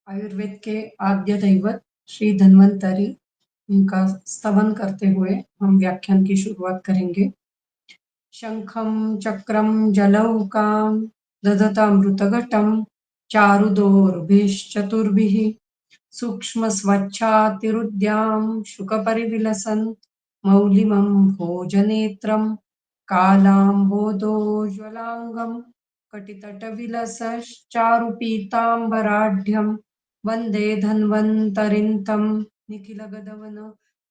आयुर्वेद के आद्य दैवत श्री धन्वंतरी उनका स्तवन करते हुए हम व्याख्यान की शुरुआत करेंगे। शंखं चक्रं जलौकां दधतामृतघटं चारुदोर्भिश्चतुर्भिः सूक्ष्मस्वच्छातिरुद्यां शुकपरिविलसन् मौलिमं भोजनेत्रं कालाम्बोदोज्ज्वलाङ्गं कटितटविलसश्चारुपीताम्बराढ्यं वन्दे धन्वन्तरिं तं निखिलगदवन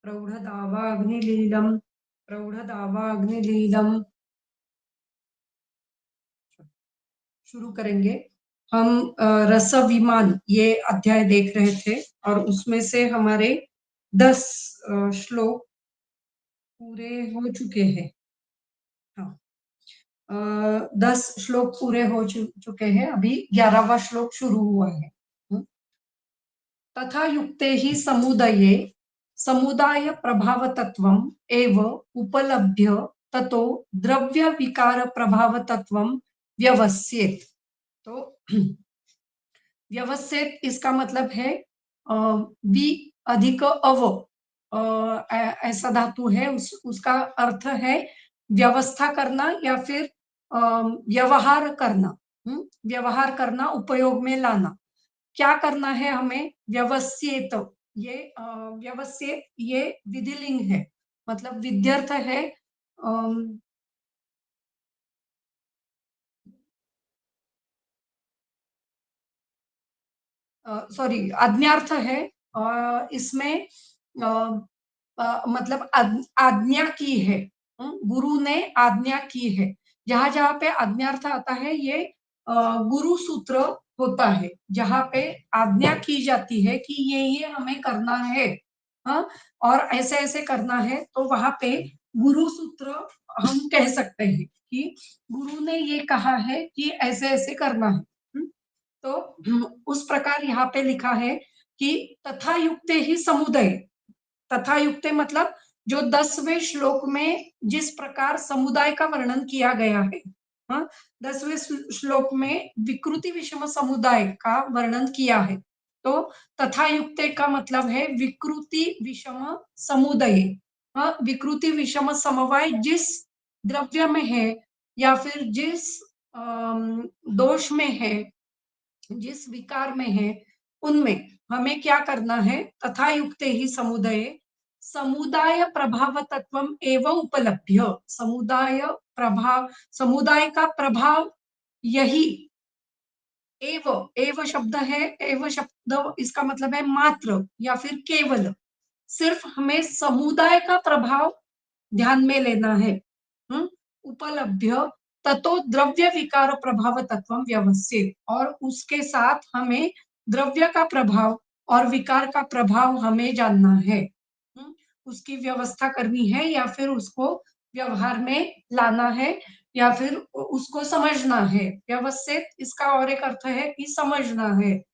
प्रौढ़दावाग्निलीलम्। शुरू करेंगे। हम रस विमान ये अध्याय देख रहे थे और उसमें से हमारे 10 श्लोक पूरे हो चुके हैं। हाँ, 10 श्लोक पूरे हो चुके हैं। अभी 11वां श्लोक शुरू हुआ है। तथा युक्ते ही समुदये समुदाय प्रभाव तत्वम एव उपलभ्य ततो द्रव्य विकार प्रभाव तत्वम व्यवस्येत। तो व्यवस्येत इसका मतलब है वि अधिक अव, ऐसा धातु है, उसका अर्थ है व्यवस्था करना या फिर व्यवहार करना। व्यवहार करना, उपयोग में लाना। क्या करना है हमें? व्यवस्येत, ये व्यवस्येत ये विधिलिंग है, मतलब विध्यर्थ है। सॉरी, आज्ञार्थ है। इसमें मतलब आज्ञा की है। गुरु ने आज्ञा की है। जहां जहां पे आज्ञार्थ आता है ये गुरु सूत्र होता है, जहां पे आज्ञा की जाती है कि ये हमें करना है। हाँ, और ऐसे ऐसे करना है, तो वहां पे गुरु सूत्र हम कह सकते हैं कि गुरु ने ये कहा है कि ऐसे ऐसे करना है। तो उस प्रकार यहाँ पे लिखा है कि तथा युक्ते ही समुदय। तथा युक्ते मतलब जो 10वें श्लोक में जिस प्रकार समुदाय का वर्णन किया गया है। हाँ, 10वें श्लोक में विकृति विषम समुदाय का वर्णन किया है। तो तथा युक्ते का मतलब है विकृति विषम समुदाय। हाँ, विकृति विषम समवाय जिस द्रव्य में है या फिर जिस दोष में है, जिस विकार में है, उनमें हमें क्या करना है? तथा युक्ते ही समुदये समुदाय प्रभाव तत्वम एवं उपलभ्य। समुदाय का प्रभाव यही। एव शब्द है। एव शब्द इसका मतलब है मात्र या फिर केवल। सिर्फ हमें समुदाय का प्रभाव ध्यान में लेना है। उपलभ्य ततो द्रव्य विकार प्रभाव तत्व व्यवस्थित, और उसके साथ हमें द्रव्य का प्रभाव और विकार का प्रभाव हमें जानना है। उसकी व्यवस्था करनी है या फिर उसको व्यवहार में लाना है या फिर उसको समझना है। व्यवस्थित इसका और एक अर्थ है कि समझना है।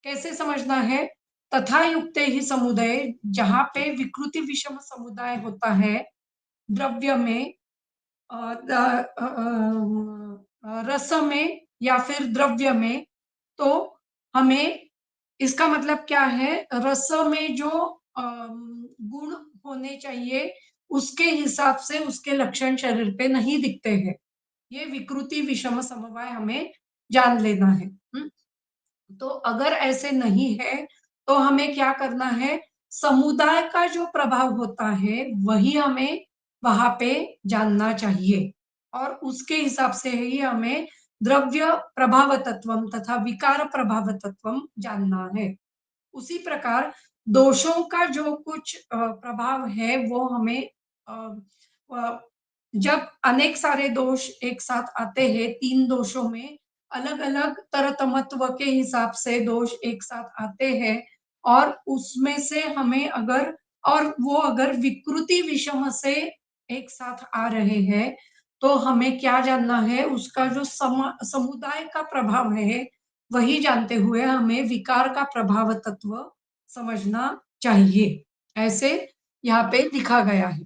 कैसे समझना है? तथा युक्ते ही समुदाय, जहां पे विकृति विषम समुदाय होता है द्रव्य में, रस में या फिर द्रव्य में, तो हमें इसका मतलब क्या है? रस में जो गुण होने चाहिए उसके हिसाब से उसके लक्षण शरीर पे नहीं दिखते हैं। ये विकृति विषम समवाय हमें जान लेना है। तो अगर ऐसे नहीं है तो हमें क्या करना है? समुदाय का जो प्रभाव होता है वही हमें वहां पे जानना चाहिए, और उसके हिसाब से ही हमें द्रव्य प्रभाव तत्वम तथा विकार प्रभाव तत्वम जानना है। उसी प्रकार दोषों का जो कुछ प्रभाव है वो हमें जब अनेक सारे दोष एक साथ आते हैं, 3 दोषों में अलग अलग तरतमत्व के हिसाब से दोष एक साथ आते हैं, और उसमें से हमें अगर, और वो अगर विकृति विषम से एक साथ आ रहे हैं, तो हमें क्या जानना है? उसका जो समुदाय का प्रभाव है वही जानते हुए हमें विकार का प्रभाव तत्व समझना चाहिए। ऐसे यहाँ पे लिखा गया है।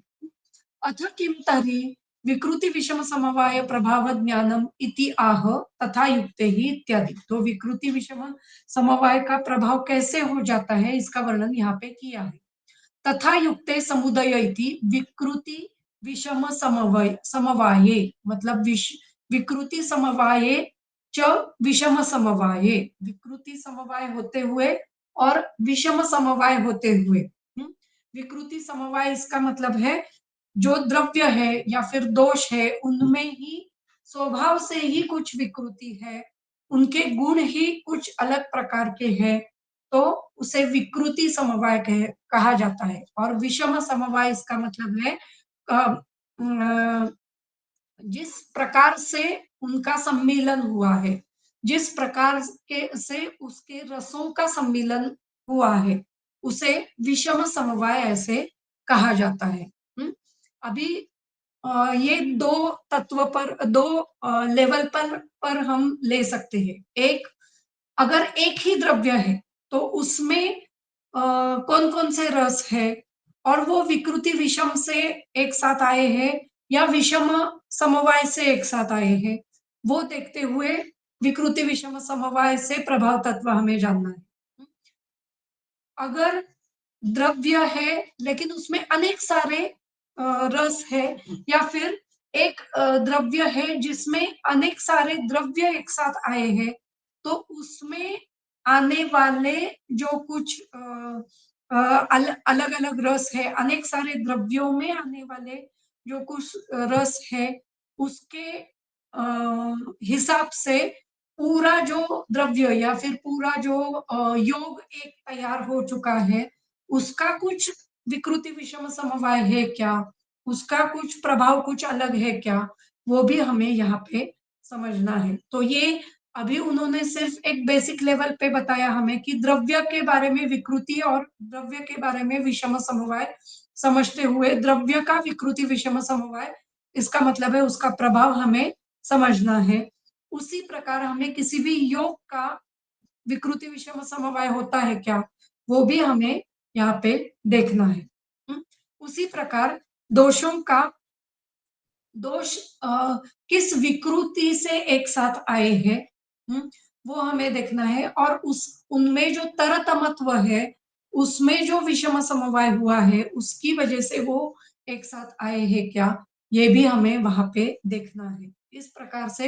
अथ किम तरी विकृति विषम समवाय प्रभाव ज्ञानम इति आह तथा युक्ते ही इत्यादि। तो विकृति विषम समवाय का प्रभाव कैसे हो जाता है इसका वर्णन यहाँ पे किया है। तथा युक्ते समुदय इति विकृति विषम समवाय समवाये मतलब विकृति समवाये च विषम समवाये, विकृति समवाय होते हुए और विषम समवाय होते हुए। विकृति समवाय इसका मतलब है जो द्रव्य है या फिर दोष है उनमें ही स्वभाव से ही कुछ विकृति है, उनके गुण ही कुछ अलग प्रकार के हैं, तो उसे विकृति समवाय कहा जाता है। और विषम समवाय इसका मतलब है जिस प्रकार से उनका सम्मिलन हुआ है, जिस प्रकार के से उसके रसों का सम्मिलन हुआ है, उसे विषम समवाय ऐसे कहा जाता है। अभी ये दो तत्व पर दो लेवल पर हम ले सकते हैं। एक अगर एक ही द्रव्य है तो उसमें कौन-कौन से रस है और वो विकृति विषम से एक साथ आए हैं या विषम समवाय से एक साथ आए हैं, वो देखते हुए विकृति विषम समवाय से प्रभाव तत्व हमें जानना है। अगर द्रव्य है लेकिन उसमें अनेक सारे रस है या फिर एक द्रव्य है जिसमें अनेक सारे द्रव्य एक साथ आए हैं, तो उसमें आने वाले जो कुछ अलग-अलग रस है, अनेक सारे द्रव्यों में आने वाले जो कुछ रस है, उसके हिसाब से पूरा जो द्रव्य या फिर पूरा जो योग एक तैयार हो चुका है, उसका कुछ विकृति विषम समवाय है क्या? उसका कुछ प्रभाव कुछ अलग है क्या? वो भी हमें यहाँ पे समझना है। तो ये अभी उन्होंने सिर्फ एक बेसिक लेवल पे बताया हमें कि द्रव्य के बारे में विकृति और द्रव्य के बारे में विषम समवाय समझते हुए द्रव्य का विकृति विषम समवाय इसका मतलब है उसका प्रभाव हमें समझना है। उसी प्रकार हमें किसी भी योग का विकृति विषम समवाय होता है क्या? वो भी हमें यहाँ पे देखना है। उसी प्रकार दोषों का दोष किस विकृति से एक साथ आए हैं, वो हमें देखना है और उस उनमें जो तरतमत्व है, उसमें जो विषम समवाय हुआ है, उसकी वजह से वो एक साथ आए हैं क्या? ये भी हमें वहाँ पे देखना है। इस प्रकार से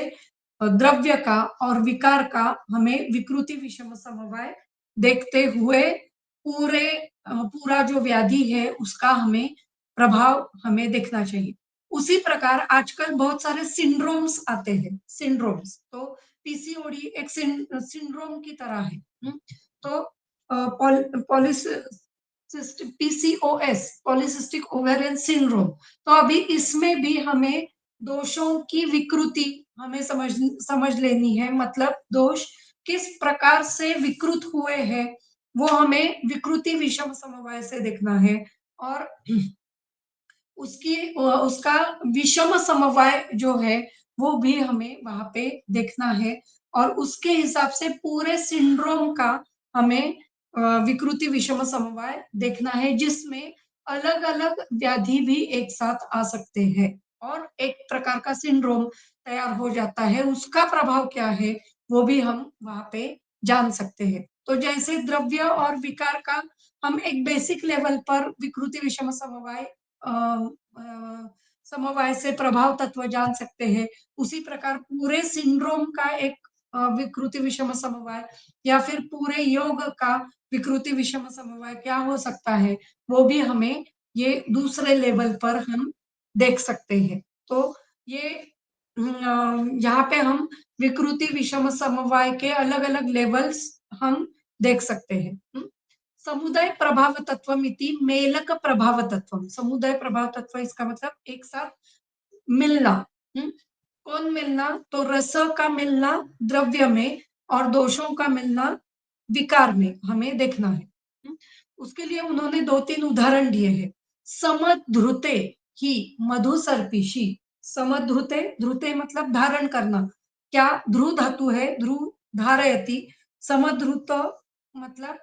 द्रव्य का और विकार का हमें विकृति विषम समवाय देखते हुए पूरा जो व्याधि है, उसका हमें प्रभाव हमें देखना चाहिए। उसी प्रकार आजकल बहुत सारे सिंड्रोम्स आते हैं, सिंड्रोम्स तो पीसीओडी एक सिंड्रोम की तरह है। तो पीसीओएस पॉलिसिस्टिक ओवेरियन सिंड्रोम, तो अभी इसमें भी हमें दोषों की विकृति हमें समझ लेनी है, मतलब दोष किस प्रकार से विकृत हुए हैं वो हमें विकृति विषम समवाय से देखना है और उसका विषम समवाय जो है वो भी हमें वहाँ पे देखना है और उसके हिसाब से पूरे सिंड्रोम का हमें विकृति विषम समवाय देखना है जिसमें अलग-अलग व्याधि भी एक साथ आ सकते हैं और एक प्रकार का सिंड्रोम तैयार हो जाता है, उसका प्रभाव क्या है वो भी हम वहाँ पे जान सकते हैं। तो जैसे द्रव्य और विकार का हम एक बेसिक लेवल पर विकृति विषम समवाय अ समवाय से प्रभाव तत्व जान सकते हैं। उसी प्रकार पूरे सिंड्रोम का एक विकृति विषम समवाय या फिर पूरे योग का विकृति विषम समवाय क्या हो सकता है, वो भी हमें ये दूसरे लेवल पर हम देख सकते हैं। तो ये यहाँ पे हम विकृति विषम समवाय के अलग-अलग लेवल्स हम देख सकते हैं। समुदाय प्रभाव तत्वमिति मेलक प्रभाव तत्वम, समुदाय प्रभाव तत्व इसका मतलब एक साथ मिलना। कौन मिलना? तो रस का मिलना द्रव्य में और दोषों का मिलना विकार में हमें देखना है। उसके लिए उन्होंने 2-3 उदाहरण दिए हैं। समध्रुते ही मधुसर्पिषि, समध्रुते, धृते मतलब धारण करना। क्या ध्रु धातु है, ध्रु धारयति, समध्रुत मतलब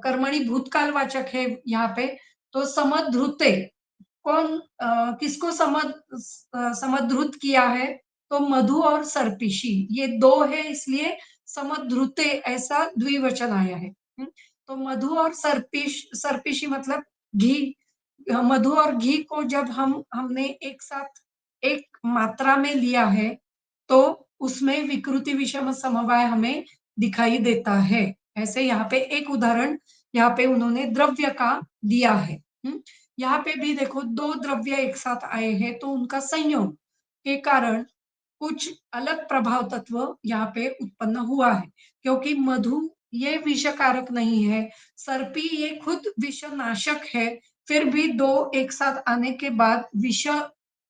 कर्मणि भूतकाल वाचक है यहाँ पे, तो समध्रुते किसको समद्रुत किया है? तो मधु और सर्पिशी, ये 2 है, इसलिए समद्रुते ऐसा द्विवचन आया है। तो मधु और सर्पिशी मतलब घी। मधु और घी को जब हमने एक साथ एक मात्रा में लिया है, तो उसमें विकृति विषम समवाय हमें दिखाई देता है। ऐसे यहाँ पे एक उदाहरण यहाँ पे उन्होंने द्रव्य का दिया है। यहाँ पे भी देखो 2 द्रव्य एक साथ आए हैं, तो उनका संयोग के कारण कुछ अलग प्रभाव तत्व यहाँ पे उत्पन्न हुआ है, क्योंकि मधु ये विषकारक नहीं है, सर्पी ये खुद विषनाशक है, फिर भी 2 एक साथ आने के बाद विष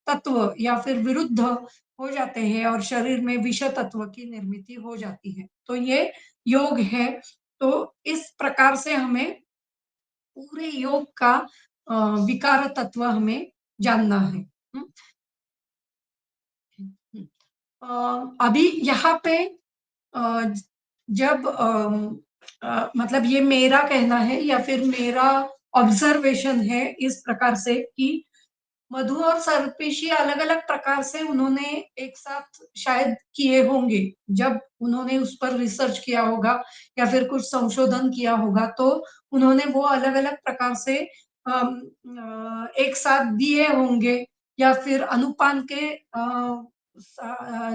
तत्व या फिर विरुद्ध हो जाते हैं और शरीर में विष तत्व की निर्मिति हो जाती है। तो ये योग है। तो इस प्रकार से हमें पूरे योग का विकार तत्व हमें जानना है। अभी यहाँ पे जब मतलब ये मेरा कहना है या फिर मेरा ऑब्जर्वेशन है इस प्रकार से कि मधु और सर्पिशी अलग-अलग प्रकार से उन्होंने एक साथ शायद किए होंगे। जब उन्होंने उस पर रिसर्च किया होगा या फिर कुछ संशोधन किया होगा, तो उन्होंने वो अलग-अलग प्रकार से एक साथ दिए होंगे या फिर अनुपान के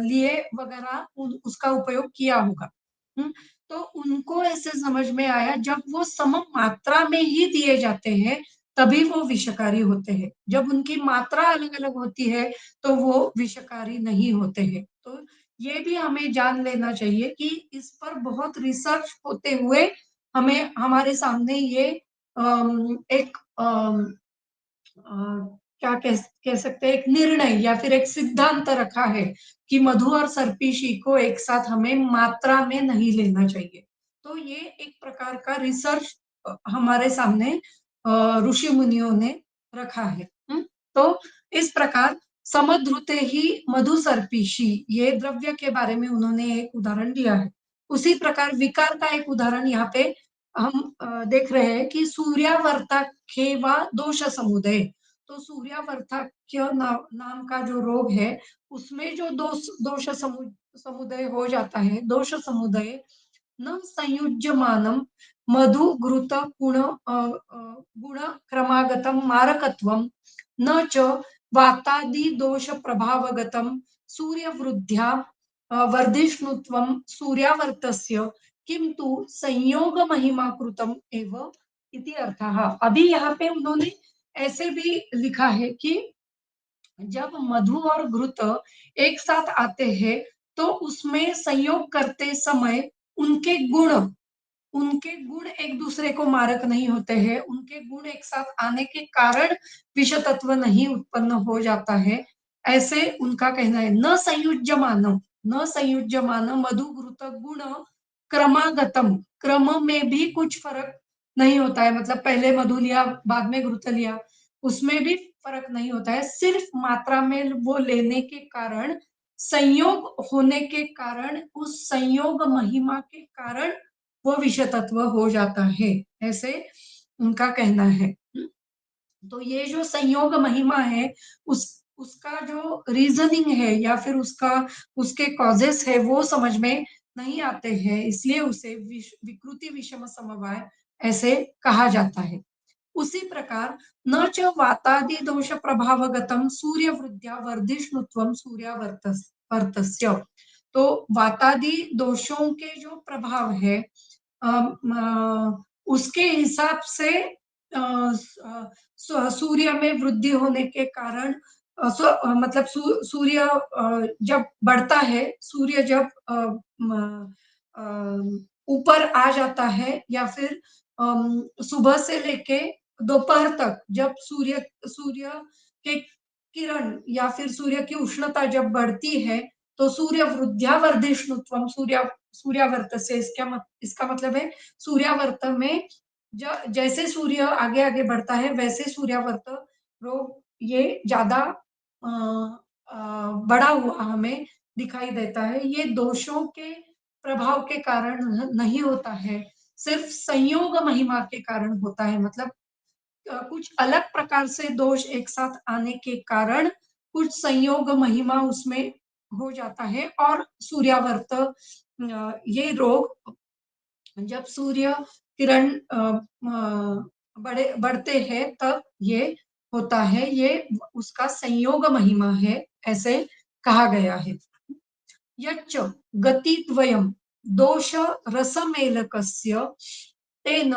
लिए वगैरह उसका उपयोग किया होगा। हुँ, तो उनको ऐसे समझ में आया जब वो सम मात्रा में ही दिए जाते हैं, तभी वो विषकारी होते हैं। जब उनकी मात्रा अलग-अलग होती है, तो वो विषकारी नहीं होते हैं। तो ये भी हमें जान लेना चाहिए कि इस पर बहुत रिसर्च होते हुए हमें हमारे सामने ये एक क्या कह सकते हैं, एक निर्णय या फिर एक सिद्धांत रखा है कि मधु और सर्पिशी को एक साथ हमें मात्रा में नहीं लेना चाहिए। तो ये एक प्रकार का रिसर्च हमारे सामने ऋषि मुनियों ने रखा है। तो इस प्रकार समद्रुते ही मधु सर्पिशी, ये द्रव्य के बारे में उन्होंने एक उदाहरण दिया है। उसी प्रकार विकार का एक उदाहरण यहाँ पे हम देख रहे हैं कि सूर्यावर्ताख्ये वा दोष समुदय। तो सूर्यावर्ताख्य नाम का जो रोग है, उसमें जो दोष समुदय हो जाता है, दोष समुदय न संयुज्यमानं मधु घृत गुण क्रमागतं मारकत्वं न च वातादि दोष प्रभावगतं सूर्यवृद्ध्या वर्धिष्णुत्वं सूर्यावर्तस्य किंतु संयोग महिमा कृतम एव इति अर्थः। अभी यहाँ पे उन्होंने ऐसे भी लिखा है कि जब मधु और घृत एक साथ आते हैं, तो उसमें संयोग करते समय उनके गुण उनके गुण एक दूसरे को मारक नहीं होते हैं, उनके गुण एक साथ आने के कारण विष तत्व नहीं उत्पन्न हो जाता है, ऐसे उनका कहना है। न संयुज्यमान मधु घृत गुण क्रमागतम, क्रम में भी कुछ फर्क नहीं होता है, मतलब पहले मधु लिया बाद में घृत लिया, उसमें भी फर्क नहीं होता है, सिर्फ मात्रा में वो लेने के कारण, संयोग होने के कारण, उस संयोग महिमा के कारण वो विषय तत्व हो जाता है, ऐसे उनका कहना है। तो ये जो संयोग महिमा है, उसका जो रीजनिंग है या फिर उसके कॉजेस है, वो समझ में नहीं आते हैं, इसलिए उसे विकृति विषम समवाय ऐसे कहा जाता है। उसी प्रकार न च वातादि दोष प्रभावगतम सूर्य वृद्ध्या वर्धिष्णुत्वम सूर्यावर्तस्य। तो वातादि दोषों के जो प्रभाव है, उसके हिसाब से सूर्य में वृद्धि होने के कारण मतलब सूर्य जब बढ़ता है, सूर्य जब ऊपर आ जाता है या फिर सुबह से लेके दोपहर तक जब सूर्य सूर्य के किरण या फिर सूर्य की उष्णता जब बढ़ती है, तो सूर्य वृद्ध्यावर्धिष्णुत्वम सूर्यावर्त से इसका मतलब है सूर्यावर्त में जैसे सूर्य आगे आगे बढ़ता है, वैसे सूर्यावर्त रोग ये ज्यादा बड़ा हुआ हमें दिखाई देता है। ये दोषों के प्रभाव के कारण नहीं होता है, सिर्फ संयोग महिमा के कारण होता है। मतलब कुछ अलग प्रकार से दोष एक साथ आने के कारण कुछ संयोग महिमा उसमें हो जाता है और सूर्यावर्त ये रोग जब सूर्य किरण बढ़ते हैं तब ये होता है, ये उसका संयोग महिमा है, ऐसे कहा गया है। यच्च गतिद्वयं दोष रसमेलकस्य तेन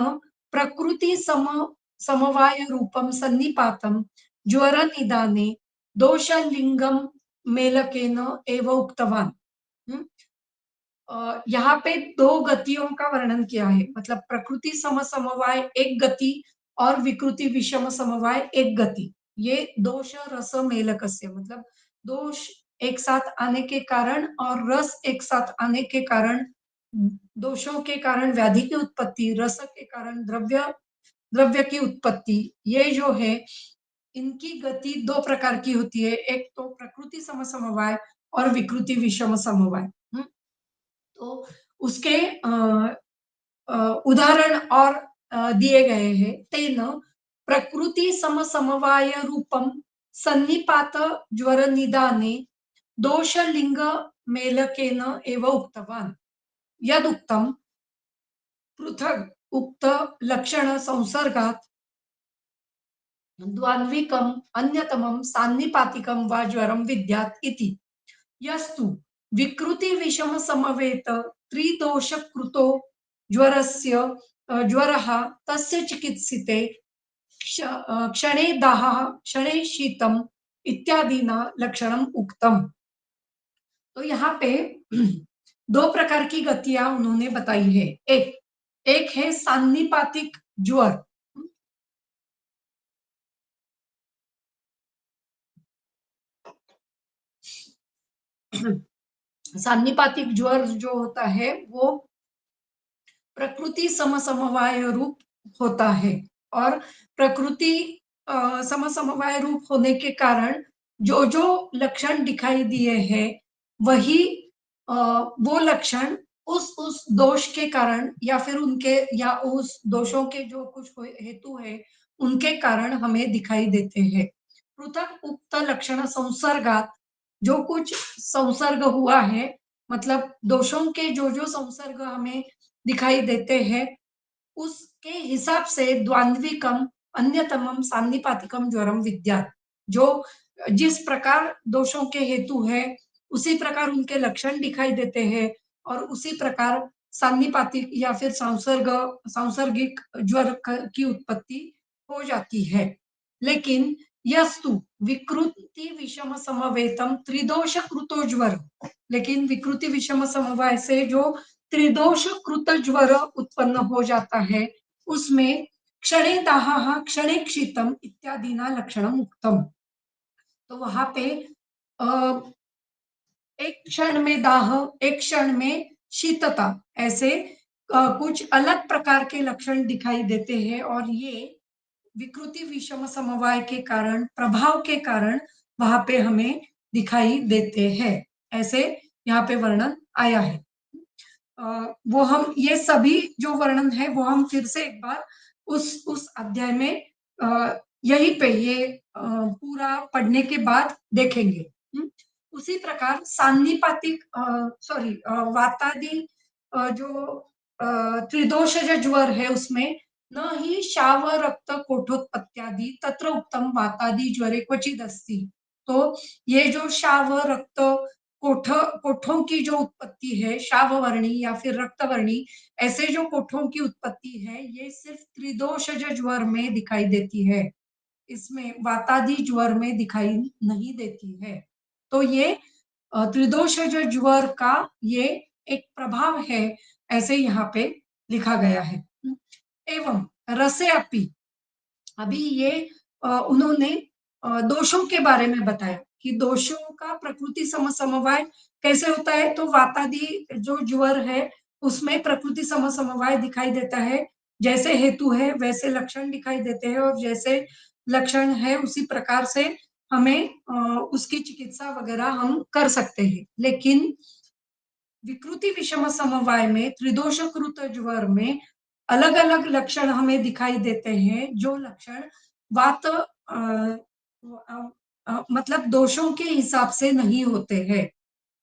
प्रकृति समवाय रूपम सन्निपातं ज्वर निदाने दोषलिंगम मेलकेन एव उक्तवान। यहाँ पे दो गतियों का वर्णन किया है, मतलब प्रकृति समवाय एक गति और विकृति विषम समवाय एक गति। ये दोष रस मेलकस्य मतलब दोष एक साथ आने के कारण और रस एक साथ आने के कारण, दोषों के कारण व्याधि की उत्पत्ति, रस के कारण द्रव्य द्रव्य की उत्पत्ति, ये जो है इनकी गति दो प्रकार की होती है, एक तो प्रकृति समवाय और विकृति विषम समवाय। तो उसके उदाहरण और दिए गए हैं। तेन प्रकृति समवाय रूपम सन्निपात ज्वर निदाने दोषलिंग मेलकेन एव उक्तवान। यदुक्तम पृथक उक्त लक्षण संसर्गात द्वान्विकम अन्यतमम सान्निपातिकम वा ज्वरम विद्यात् इति। यस्तु विकृति विषम समवेत त्रिदोष कृतो ज्वरस्य ज्वरः तस्य चिकित्सिते क्षणे दाहः क्षणे शीतम इत्यादिना लक्षणम उक्तम। तो यहाँ पे दो प्रकार की गतियां उन्होंने बताई है। एक एक है सान्निपातिक ज्वर। सान्निपातिक ज्वर जो होता है वो प्रकृति समवाय रूप होता है और प्रकृति समवाय रूप होने के कारण जो जो लक्षण दिखाई दिए हैं वही वो लक्षण उस दोष के कारण या फिर उनके या उस दोषों के जो कुछ हेतु है उनके कारण हमें दिखाई देते हैं। पृथक उक्त लक्षण संसर्गात, जो कुछ संसर्ग हुआ है मतलब दोषों के जो जो संसर्ग हमें दिखाई देते हैं उसके हिसाब से द्वांद्विकम अन्यतमम सान्निपातिकम ज्वरम विद्यात्, जो जिस प्रकार दोषों के हेतु है उसी प्रकार उनके लक्षण दिखाई देते हैं और उसी प्रकार सान्निपातिक या फिर सांसर्गिक ज्वर की उत्पत्ति हो जाती है। लेकिन यस्तु विकृति विषम समवेतम त्रिदोष कृतो ज्वर, लेकिन विकृति विषम समवाय से जो त्रिदोष कृत ज्वर उत्पन्न हो जाता है उसमें क्षणे दाह क्षणे क्षितम इत्यादि ना लक्षणम उक्तम। तो वहां पे एक क्षण में दाह एक क्षण में शीतता, ऐसे कुछ अलग प्रकार के लक्षण दिखाई देते हैं और ये विकृति विषम समवाय के कारण प्रभाव के कारण वहां पे हमें दिखाई देते हैं, ऐसे यहाँ पे वर्णन आया है। वो हम ये सभी जो वर्णन है वो हम फिर से एक बार उस अध्याय में यहीं पे ये पूरा पढ़ने के बाद देखेंगे। उसी प्रकार सान्निपातिक वातादि जो त्रिदोष जो ज्वर है उसमें न ही शाव रक्त कोठोत्पत्त्यादि तत्र उत्तम वातादि ज्वरे क्वचिद अस्ति। तो ये जो शाव रक्त कोठों की जो उत्पत्ति है शाववर्णी या फिर रक्तवर्णी, ऐसे जो कोठों की उत्पत्ति है ये सिर्फ त्रिदोष ज्वर में दिखाई देती है, इसमें वातादि ज्वर में दिखाई नहीं देती है। तो ये त्रिदोष ज्वर का ये एक प्रभाव है, ऐसे यहाँ पे लिखा गया है। एवं रसे अपि, अभी ये उन्होंने दोषों के बारे में बताया कि दोषों का प्रकृति समवाय कैसे होता है। तो वातादि जो ज्वर है उसमें प्रकृति समवाय दिखाई देता है, जैसे हेतु है वैसे लक्षण दिखाई देते हैं और जैसे लक्षण है उसी प्रकार से हमें उसकी चिकित्सा वगैरह हम कर सकते हैं। लेकिन विकृति विषम समवाय में त्रिदोषकृत ज्वर में अलग अलग लक्षण हमें दिखाई देते हैं, जो लक्षण वात मतलब दोषों के हिसाब से नहीं होते हैं।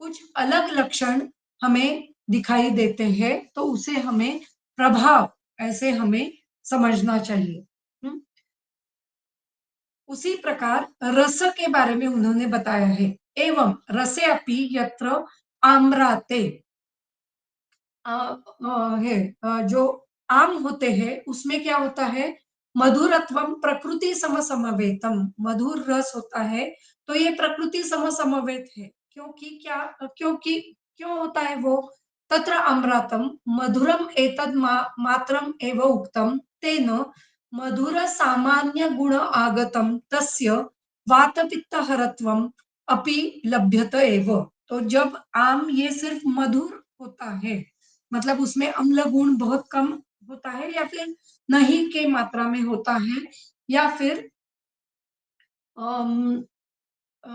कुछ अलग लक्षण हमें दिखाई देते हैं, तो उसे हमें प्रभाव ऐसे हमें समझना चाहिए। उसी प्रकार रस के बारे में उन्होंने बताया है। एवं रसे अपि यत्र आम्राते है जो आम होते हैं उसमें क्या होता है, मधुरत्वम प्रकृति समसमवेतम, मधुर रस होता है, तो ये प्रकृति समसमवेत है। क्योंकि क्या, क्योंकि क्यों होता है वो, तत्र अमृतम मधुरम एतद मात्रम एव उक्तम तेन मधुर सामान्य गुण आगतम तस्य वातपित्त हरत्वम अपि लभ्यत एव। तो जब आम ये सिर्फ मधुर होता है, मतलब उसमें अम्ल गुण बहुत कम होता है, या फिर नहीं के मात्रा में होता है, या फिर अम, अ,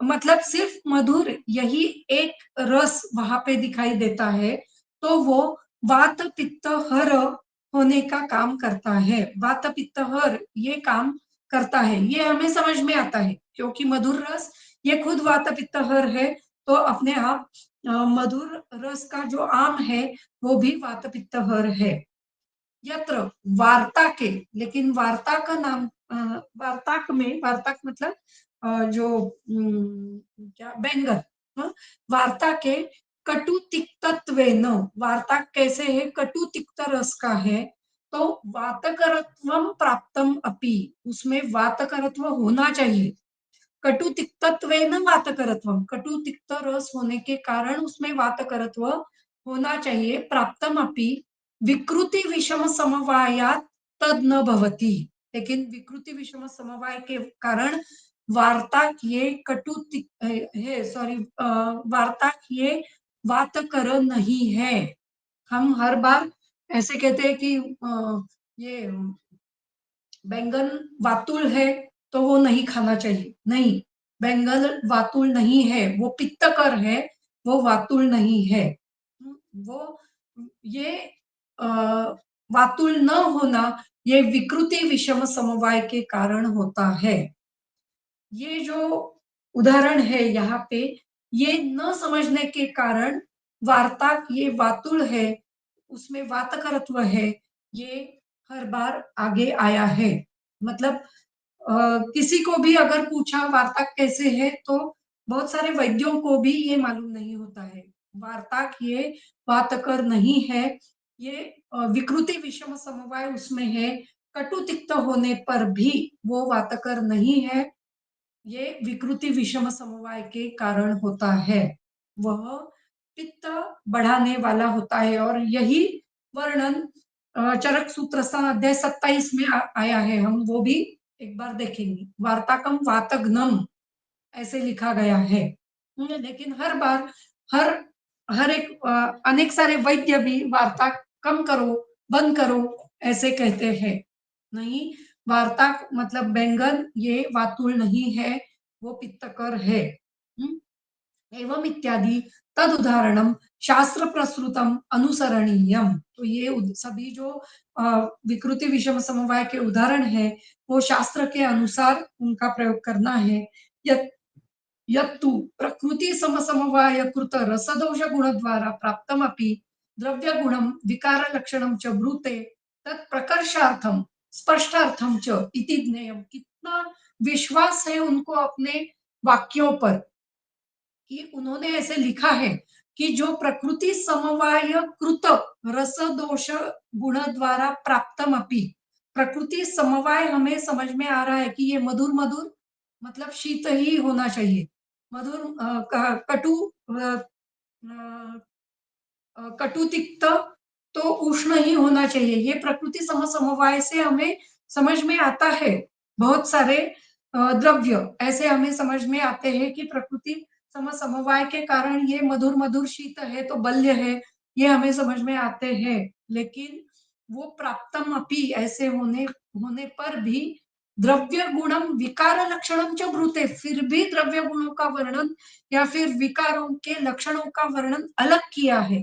मतलब सिर्फ मधुर यही एक रस वहां पे दिखाई देता है, तो वो वात पित्त हर होने का काम करता है। वात पित्त हर ये काम करता है, ये हमें समझ में आता है, क्योंकि मधुर रस ये खुद वात पित्त हर है, तो अपने आप मधुर रस का जो आम है वो भी वात पित्त हर है। यत्र वार्ता के, लेकिन वार्ता का नाम वार्ताक में, वार्ताक मतलब जो क्या बैंगन, हाँ? वार्ता के कटु तिक्तत्वेन, वार्ता कैसे है, कटु तिक्त रस का है, तो वातकरत्वम प्राप्तम अपि, उसमें वातकरत्व होना चाहिए। कटु तिक्तत्वेन वातकरत्वम, कटु तिक्त रस होने के कारण उसमें वातकरत्व होना चाहिए। प्राप्तम अपि विकृति विषम समवायात तद न भवति, लेकिन विकृति विषम समवाय के कारण वार्ताक ये है, सॉरी, वार्ताक ये वातकर नहीं है। हम हर बार ऐसे कहते हैं कि ये बैंगन वातुल है तो वो नहीं खाना चाहिए, नहीं, बैंगन वातुल नहीं है, वो पित्तकर है, वो वातुल नहीं है। वो ये अ, वातुल न होना ये विकृति विषम समवाय के कारण होता है। ये जो उदाहरण है यहाँ पे, ये न समझने के कारण वार्ता ये वातुल है, उसमें वातकरत्व है, ये हर बार आगे आया है। मतलब किसी को भी अगर पूछा वार्ताक कैसे है, तो बहुत सारे वैद्यों को भी ये मालूम नहीं होता है। वार्ताक ये वातकर नहीं है, ये विकृति विषम समवाय उसमें है, कटु तिक्त होने पर भी वो वातकर नहीं है, ये विकृति विषम समवाय के कारण होता है। वह पित्त बढ़ाने वाला होता है, और यही वर्णन चरक सूत्र अध्याय 27 में आया है, हम वो भी एक बार देखेंगे। वार्ताकम वातग्नम ऐसे लिखा गया है। लेकिन हर बार हर हर एक अनेक सारे वैद्य भी वार्ता कम करो, बंद करो ऐसे कहते हैं। नहीं, वार्ता मतलब बैंगन ये वातुल नहीं है, वो पित्तकर है। एवं इत्यादि तद उदाहरणम शास्त्र प्रसृतम अनुसरणीयम। तो ये सभी जो विकृति विषम समवाय के उदाहरण है, वो शास्त्र के अनुसार उनका प्रयोग करना है। यत्तु प्रकृति समसमवाय कृत रसदोष गुण द्वारा प्राप्तमपि द्रव्य गुणम विकार लक्षणम च ब्रूते तत् प्रकर्षार्थम स्पष्टार्थम च इति ज्ञेयम। कितना विश्वास है उनको अपने वाक्यों पर, कि उन्होंने ऐसे लिखा है कि जो प्रकृति समवाय कृत रस दोष गुण द्वारा प्राप्तम अपि, प्रकृति समवाय हमें समझ में आ रहा है कि ये मधुर मधुर मतलब शीत ही होना चाहिए। मधुर कटु कटु तिक्त तो उष्ण ही होना चाहिए, ये प्रकृति समवाय से हमें समझ में आता है। बहुत सारे द्रव्य ऐसे हमें समझ में आते हैं कि प्रकृति समवाय के कारण ये मधुर मधुर शीत है तो बल्य है, ये हमें समझ में आते हैं। लेकिन वो प्राप्तम अपि ऐसे होने होने पर भी द्रव्य गुणम विकार लक्षणम च ब्रूते, फिर भी द्रव्य गुणों का वर्णन या फिर विकारों के लक्षणों का वर्णन अलग किया है।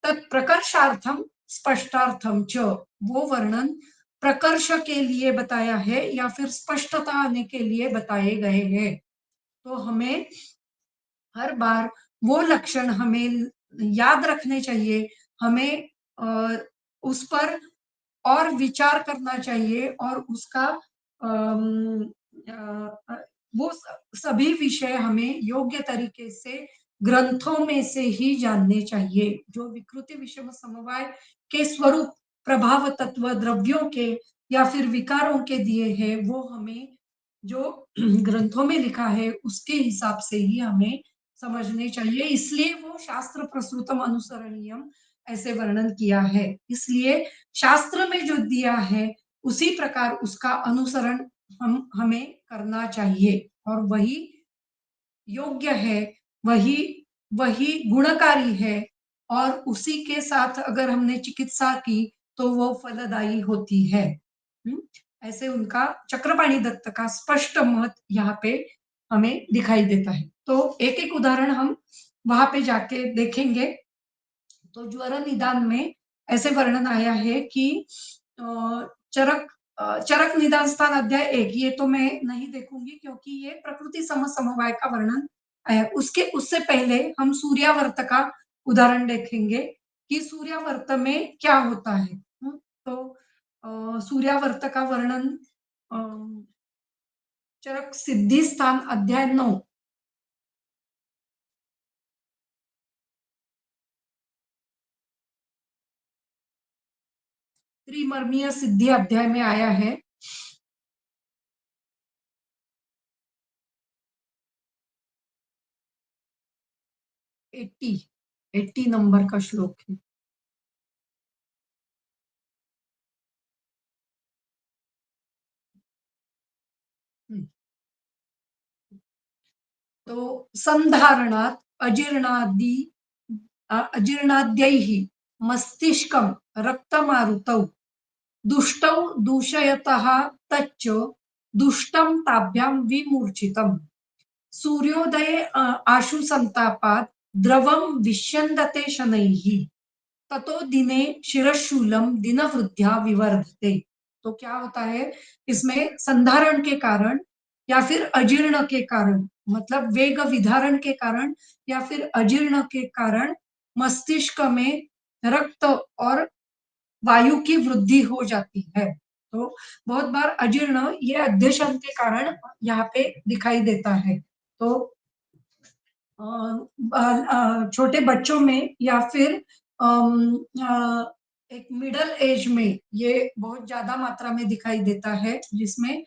तत्प्रकर्षार्थम स्पष्टार्थम च, वो वर्णन प्रकर्ष के लिए बताया है या फिर स्पष्टता आने के लिए बताए गए हैं। तो हमें हर बार वो लक्षण हमें याद रखने चाहिए, हमें उस पर और विचार करना चाहिए और उसका अम, अ, अ, वो सभी विषय हमें योग्य तरीके से ग्रंथों में से ही जानने चाहिए। जो विकृति विषम समवाय के स्वरूप, प्रभाव तत्व द्रव्यों के या फिर विकारों के दिए हैं, वो हमें जो ग्रंथों में लिखा है उसके हिसाब से ही हमें समझने चाहिए। इसलिए वो शास्त्र प्रसृतम अनुसरणीयम ऐसे वर्णन किया है। इसलिए शास्त्र में जो दिया है उसी प्रकार उसका अनुसरण हम हमें करना चाहिए और वही योग्य है, वही वही गुणकारी है और उसी के साथ अगर हमने चिकित्सा की तो वो फलदायी होती है। हुँ? ऐसे उनका चक्रपाणि दत्त का स्पष्ट मत यहाँ पे हमें दिखाई देता है। तो एक-एक उदाहरण हम वहाँ पे जाके देखेंगे। तो ज्वर निदान में ऐसे वर्णन आया है कि अ, चरक निदान स्थान अध्याय 1 ये तो मैं नहीं देखूंगी क्योंकि ये प्रकृति समवाय का वर्णन है। उसके उससे पहले हम सूर्यावर्त का उदाहरण देखेंगे कि सूर्यावर्त में क्या होता है। तो सूर्यावर्त का वर्णन अ, चरक सिद्धि स्थान अध्याय 9 त्रिमर्मीय सिद्धि अध्याय में आया है। 80 80 नंबर का श्लोक है। हम्म, तो संधारणात् अजीर्णादि अजीर्णाद्यैः मस्तिष्कं रक्तमारुतौ दुष्टौ दूषयतः तच्च दुष्टं ताभ्यां विमूर्छितम् सूर्योदये आशु संतापात् द्रवं विष्यन्दते शनैः ततो दिने शिरशूलम दिनवृद्ध्या विवर्धते। तो क्या होता है इसमें संधारण के कारण या फिर अजीर्ण के कारण मतलब वेग विधारण के कारण या फिर अजीर्ण के कारण मस्तिष्क में रक्त और वायु की वृद्धि हो जाती है। तो बहुत बार अजीर्ण ये अध्यशन के कारण यहाँ पे दिखाई देता है। तो छोटे बच्चों में या फिर एक मिडल एज में ये बहुत ज्यादा मात्रा में दिखाई देता है जिसमें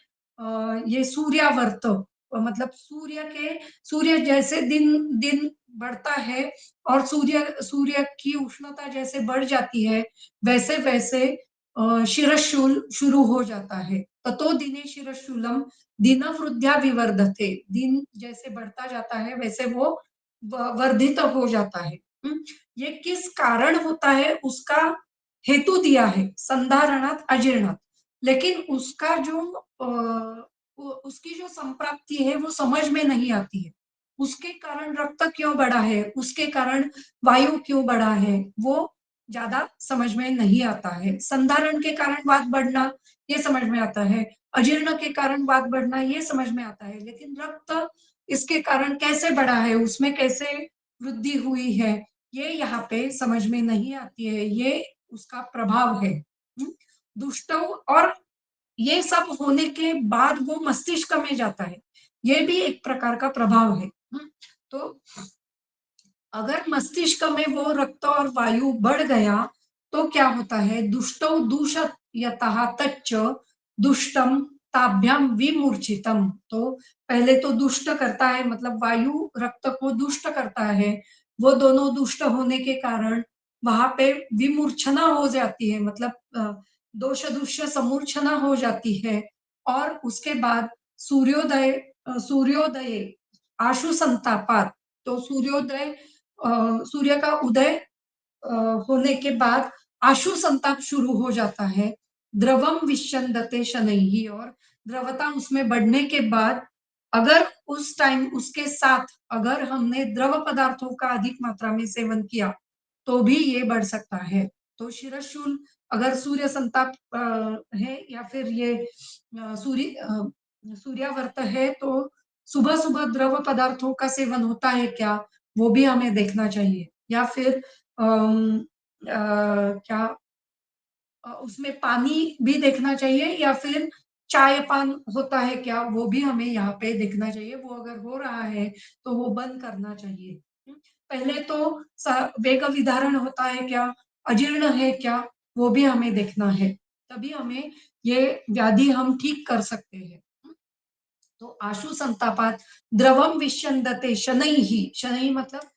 ये सूर्यावर्त मतलब सूर्य जैसे दिन दिन बढ़ता है और सूर्य सूर्य की उष्णता जैसे बढ़ जाती है वैसे वैसे शिरशूल शुरू हो जाता है। ततो दिने शिरशूलम दिन वृद्ध्या विवर्धते दिन जैसे बढ़ता जाता है वैसे वो वर्धित हो जाता है। ये किस कारण होता है उसका हेतु दिया है संधारणात् अजीर्णात् लेकिन उसका जो उसकी जो संप्राप्ति है वो समझ में नहीं आती है। उसके कारण रक्त क्यों बढ़ा है उसके कारण वायु क्यों बढ़ा है वो ज्यादा समझ में नहीं आता है। संधारण के कारण वात बढ़ना ये समझ में आता है, अजीर्ण के कारण वात बढ़ना ये समझ में आता है, लेकिन रक्त इसके कारण कैसे बढ़ा है उसमें कैसे वृद्धि हुई है ये यहाँ पे समझ में नहीं आती है। ये उसका प्रभाव है। दुष्टों और ये सब होने के बाद वो मस्तिष्क में जाता है, ये भी एक प्रकार का प्रभाव है। तो अगर मस्तिष्क में वो रक्त और वायु बढ़ गया तो क्या होता है दुष्टौ दूषयतः तच्च दुष्टम ताभ्याम विमूर्छितम। तो पहले तो दुष्ट करता है मतलब वायु रक्त को दुष्ट करता है, वो दोनों दुष्ट होने के कारण वहां पे विमूर्छना हो जाती है मतलब दोष दुष्य समूर्छना हो जाती है और उसके बाद सूर्योदय आशु संतापात। तो सूर्य का उदय होने के बाद आशु संताप शुरू हो जाता है। द्रवम विश्यन्दते शनैः और द्रवता उसमें बढ़ने के बाद अगर उस टाइम उसके साथ अगर हमने द्रव पदार्थों का अधिक मात्रा में सेवन किया तो भी ये बढ़ सकता है। तो शिरशूल अगर सूर्य संताप है या फिर ये सूर्यावर्त है, तो सुबह-सुबह द्रव पदार्थों का सेवन होता है क्या? वो भी हमें देखना चाहिए। या फिर क्या उसमें पानी भी देखना चाहिए या फिर चाय पान होता है क्या? वो भी हमें यहाँ पे देखना चाहिए। वो अगर हो रहा है, तो वो बंद करना चाहिए। पहले तो वेग विदारण होता है क्या? अजीर्ण है क्या? वो भी हमें देखना है। तभी हमें ये व्याधि हम ठीक कर सकते हैं। तो आशु संतापात द्रवम विश्यंदते शनैः, शनैः मतलब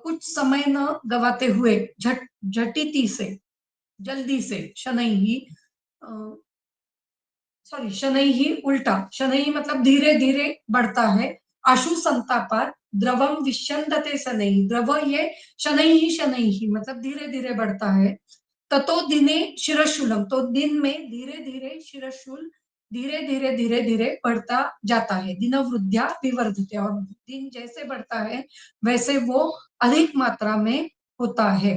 कुछ समय न गवाते हुए झटिति से, जल्दी से, शनैः सॉरी, शनैः उल्टा, शनैः मतलब धीरे धीरे बढ़ता है। आशु संतापात द्रवम विश्यंदते शनैः, द्रव ये शनैः शनैः मतलब धीरे धीरे बढ़ता है। ततो दिने शिरशूलम, तो दिन में धीरे धीरे शिरशूल धीरे धीरे धीरे धीरे बढ़ता जाता है। दिन वृद्ध्या विवर्धते, और दिन जैसे बढ़ता है वैसे वो अधिक मात्रा में होता है।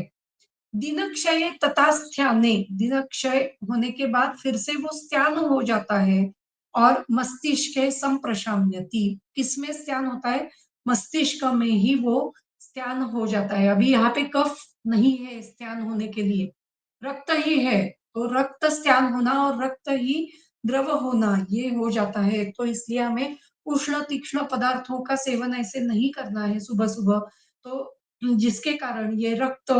दिनक्षय तथा स्त्याने, दिनक्षय होने के बाद फिर से वो स्त्यान हो जाता है। और मस्तिष्क संप्रशाम्यति, किसमें स्त्यान होता है? मस्तिष्क में ही वो स्त्यान हो जाता है। अभी यहाँ पे कफ नहीं है स्त्यान होने के लिए, रक्त ही है। तो रक्त स्त्यान होना और रक्त ही द्रव होना ये हो जाता है। तो इसलिए हमें उष्ण तीक्ष्ण पदार्थों का सेवन ऐसे नहीं करना है सुबह सुबह। तो जिसके कारण ये रक्त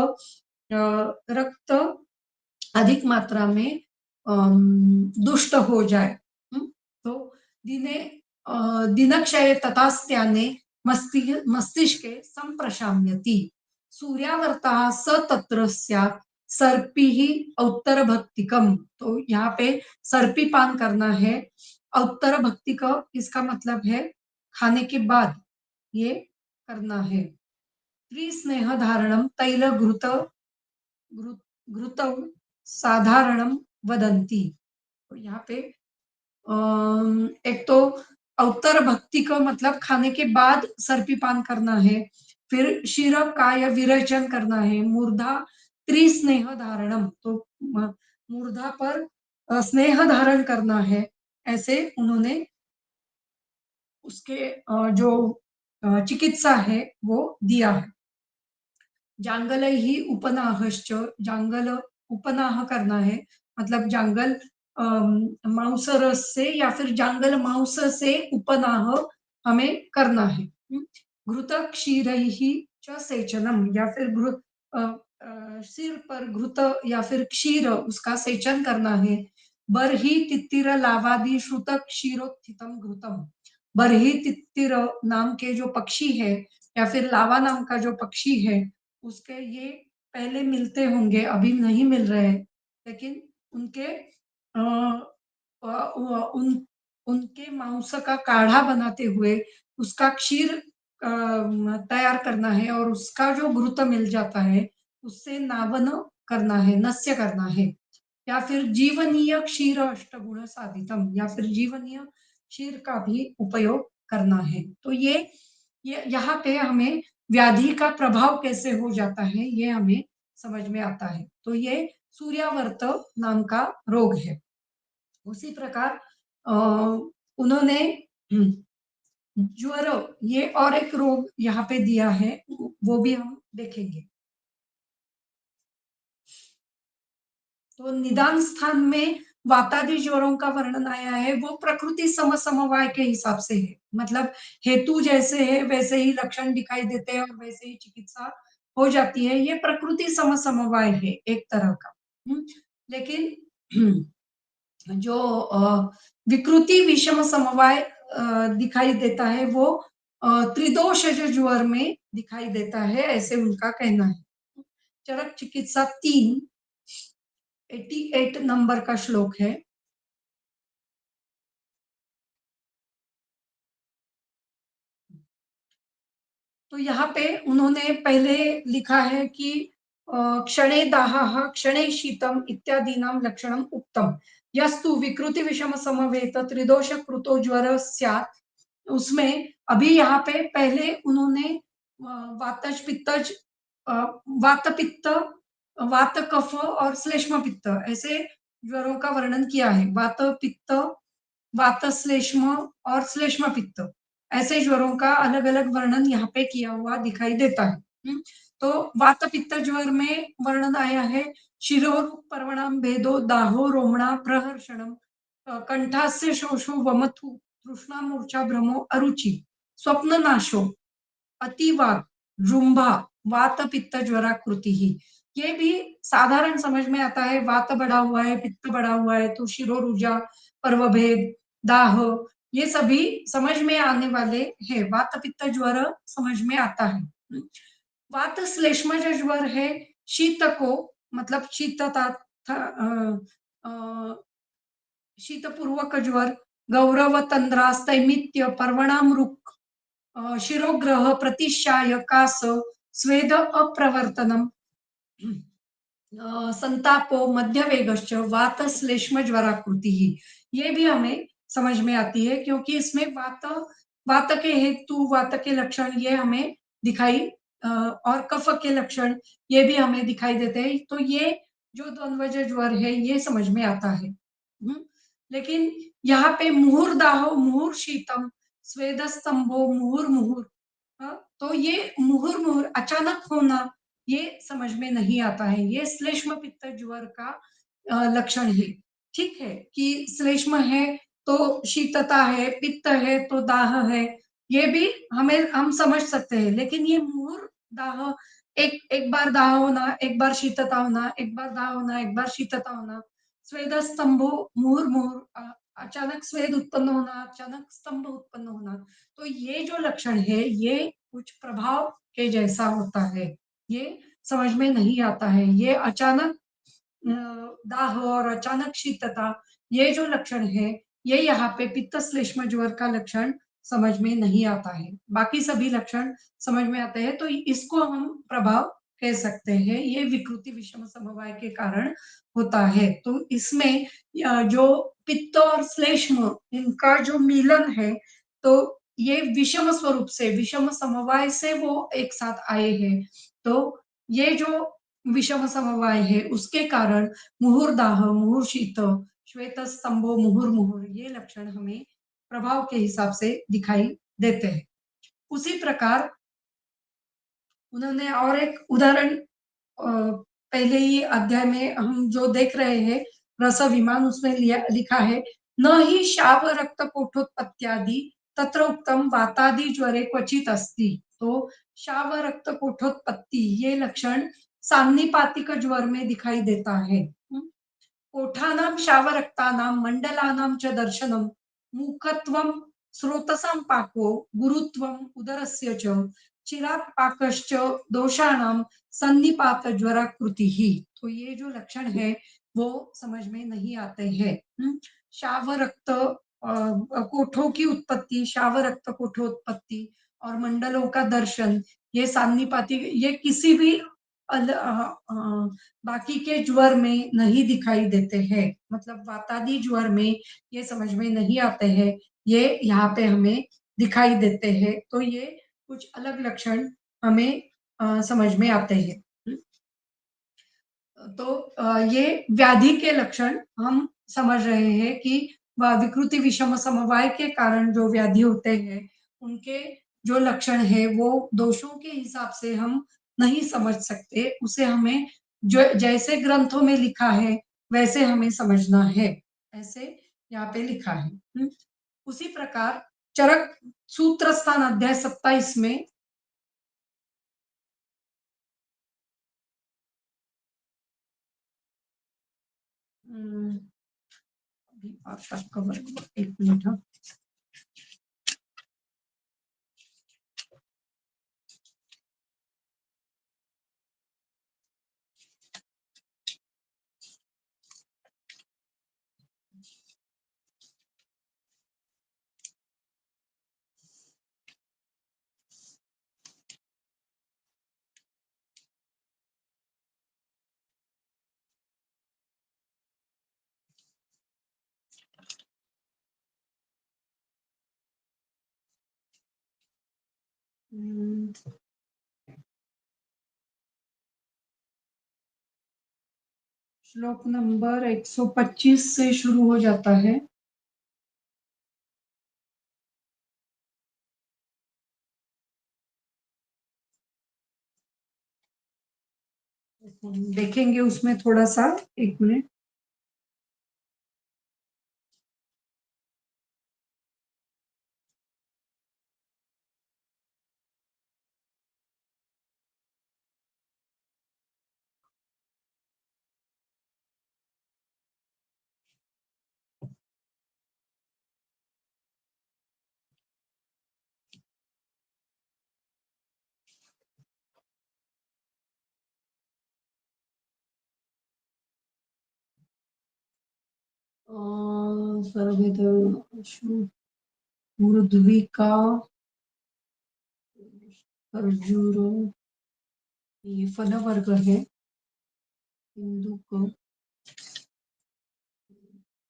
अधिक मात्रा में दुष्ट हो जाए। तो दिने दिनक्षय तथा स्त्याने मस्तिष्के संप्रशाम्यति, सूर्यावर्तः स तत्र स्यात् सर्पिः औत्तर भक्तिकम। तो यहाँ पे सर्पी पान करना है। औत्तर भक्तिक इसका मतलब है खाने के बाद ये करना है। त्रिस्नेह धारणम तैल घृत घृतौ साधारणम वदंती। तो यहाँ पे एक तो उत्तर भक्ति का मतलब खाने के बाद सर्पीपान करना है। फिर क्षीर काय विरेचन करना है। मूर्धा त्रिस्नेह धारणम, तो मूर्धा पर स्नेह धारण करना है। ऐसे उन्होंने उसके जो चिकित्सा है वो दिया है। जांगल ही उपनाहश्च, जांगल उपनाह करना है, मतलब जांगल मांस रस से या फिर जांगल मांस से उपनाह हमें करना है। घृत क्षीर ही च सेचनम, या फिर सिर पर घृत या फिर क्षीर उसका सेचन करना है। बरही तित्तिर लावादि श्रुत क्षीरोत्थितम घृतम, बरही तित्तिर नाम के जो पक्षी है या फिर लावा नाम का जो पक्षी है, उसके ये पहले मिलते होंगे, अभी नहीं मिल रहे हैं, लेकिन उनके उन उनके मांस का काढ़ा बनाते हुए उसका क्षीर तैयार करना है और उसका जो घृत मिल जाता है उससे नावन करना है, नस्य करना है। या फिर जीवनीय क्षीर अष्टगुण साधितम, या फिर जीवनीय क्षीर का भी उपयोग करना है। तो ये यहाँ पे हमें व्याधि का प्रभाव कैसे हो जाता है ये हमें समझ में आता है। तो ये सूर्यावर्त नाम का रोग है। उसी प्रकार उन्होंने ज्वर, ये और एक रोग यहाँ पे दिया है, वो भी हम देखेंगे। तो निदान स्थान में वातादि ज्वरों का वर्णन आया है, वो प्रकृति समवाय के हिसाब से है। मतलब हेतु जैसे है वैसे ही लक्षण दिखाई देते हैं और वैसे ही चिकित्सा हो जाती है। ये प्रकृति समवाय है एक तरह का। लेकिन जो विकृति विषम समवाय दिखाई देता है वो त्रिदोष ज्वर में दिखाई देता है, ऐसे उनका कहना है। चरक चिकित्सा 3 88 नंबर का श्लोक है। तो यहाँ पे उन्होंने पहले लिखा है कि क्षणे दाहः क्षणे शीतम इत्यादि नाम लक्षणम उक्तम, यस्तु विकृति विषम समवेत त्रिदोष कृतो ज्वर स्यात्। उसमें अभी यहाँ पे पहले उन्होंने वातज पित्तज वात पित्त वात कफ और श्लेष्म पित्त ऐसे ज्वरों का वर्णन किया है। वात पित्त, वात श्लेष्म और श्लेष्म पित्त ऐसे ज्वरों का अलग अलग वर्णन यहाँ पे किया हुआ दिखाई देता है। तो वात पित्त ज्वर में वर्णन आया है, शिरोरुक पर्वणाम भेदो दाहो रोमणा प्रहर्षणम कंठास्य शोषो वमथु तृष्णा मूर्छा भ्रमो अरुचि स्वप्न नाशो अतिवात जुम्भा वात पित्त ज्वराकृति ही। ये भी साधारण समझ में आता है, वात बढ़ा हुआ है, पित्त बढ़ा हुआ है तो शिरोरुजा, पर्वभेद, दाह, ये सभी समझ में आने वाले हैं। वात पित्त ज्वर समझ में आता है। वात श्लेष्मज ज्वर है, शीत को मतलब शीतता शीतपूर्वक ज्वर, गौरव तंद्रा स्थैमित्य पर्वणाम रुक शिरोग्रह प्रतिशाय कास स्वेद अप्रवर्तनम संतापो मध्य वेगश्च वात श्लेष्म ज्वराकृति ही। ये भी हमें समझ में आती है क्योंकि इसमें वात वात के हेतु वात के लक्षण ये हमें दिखाई और कफ के लक्षण ये भी हमें दिखाई देते हैं। तो ये जो द्वंद्वज ज्वर है ये समझ में आता है। लेकिन यहाँ पे मुहुर्दाहो मुहुर शीतम स्वेद स्तंभो मुहुर मुहुर, तो ये मुहुर मुहुर अचानक होना ये समझ में नहीं आता है। ये श्लेष्म पित्त ज्वर का लक्षण है। ठीक है कि श्लेष्म है तो शीतता है, पित्त है तो दाह है, ये भी हमें हम समझ सकते हैं। लेकिन ये मुहुर दाह, एक एक बार दाह होना, एक बार शीतता होना, एक बार दाह होना, एक बार शीतता होना, स्वेद स्तंभो मुहुर मुहुर अचानक स्वेद उत्पन्न होना, अचानक स्तंभ उत्पन्न होना, तो ये जो लक्षण है ये कुछ प्रभाव के जैसा होता है। ये समझ में नहीं आता है। ये अचानक दाह और अचानक शीतता ये जो लक्षण है ये यहाँ पे पित्त श्लेष्म ज्वर का लक्षण समझ में नहीं आता है। बाकी सभी लक्षण समझ में आते हैं तो इसको हम प्रभाव कह सकते हैं। ये विकृति विषम समवाय के कारण होता है। तो इसमें जो पित्त और श्लेष्म इनका जो मिलन है तो ये विषम स्वरूप से विषम समवाय से वो एक साथ आए हैं। तो ये जो विषम समवाय है उसके कारण मुहुर्दाह मुहुर्शीत श्वेत स्तंभो मुहुर मुहुर ये लक्षण हमें प्रभाव के हिसाब से दिखाई देते हैं। उसी प्रकार उन्होंने और एक उदाहरण पहले ही अध्याय में हम जो देख रहे हैं रस विमान उसमें लिखा है, न ही शाव रक्त कोठोत्पत्त्यादि तत्र उत्तम वातादि ज्वरे क्वचित अस्ति। तो शाव रक्त कोठोत्पत्ति ये लक्षण सान्निपातिक ज्वर में दिखाई देता है। कोठानां शावरक्तानां मण्डलानां च दर्शनं मूकत्वं स्रोतसां पाको गुरुत्वम् उदरस्य च चिरात् पाकश्च दोषाणां सन्निपात ज्वराकृतिः। तो ये जो लक्षण है वो समझ में नहीं आते हैं। शाव रक्त कोठों की उत्पत्ति, शाव रक्त कोठोत्पत्ति और मंडलों का दर्शन ये सान्निपाती ये किसी भी बाकी के ज्वर में नहीं दिखाई देते हैं। मतलब वातादि ज्वर में ये समझ में नहीं आते हैं, ये यहाँ पे हमें दिखाई देते हैं। तो ये कुछ अलग लक्षण हमें समझ में आते हैं। तो ये व्याधि के लक्षण हम समझ रहे हैं कि विकृति विषम समवाय के कारण जो व्याधि होते हैं उनके जो लक्षण है वो दोषों के हिसाब से हम नहीं समझ सकते। उसे हमें जो जैसे ग्रंथों में लिखा है वैसे हमें समझना है। ऐसे यहाँ पे लिखा है। उसी प्रकार चरक सूत्र स्थान अध्याय 27 में अभी आपका कवर एक मिनट। हाँ। हम्म, श्लोक नंबर 125 से शुरू हो जाता है। देखेंगे उसमें थोड़ा सा, एक मिनट। सर्वेद ऊर्ध्विका खरजूर, ये फल वर्ग है। इंदुक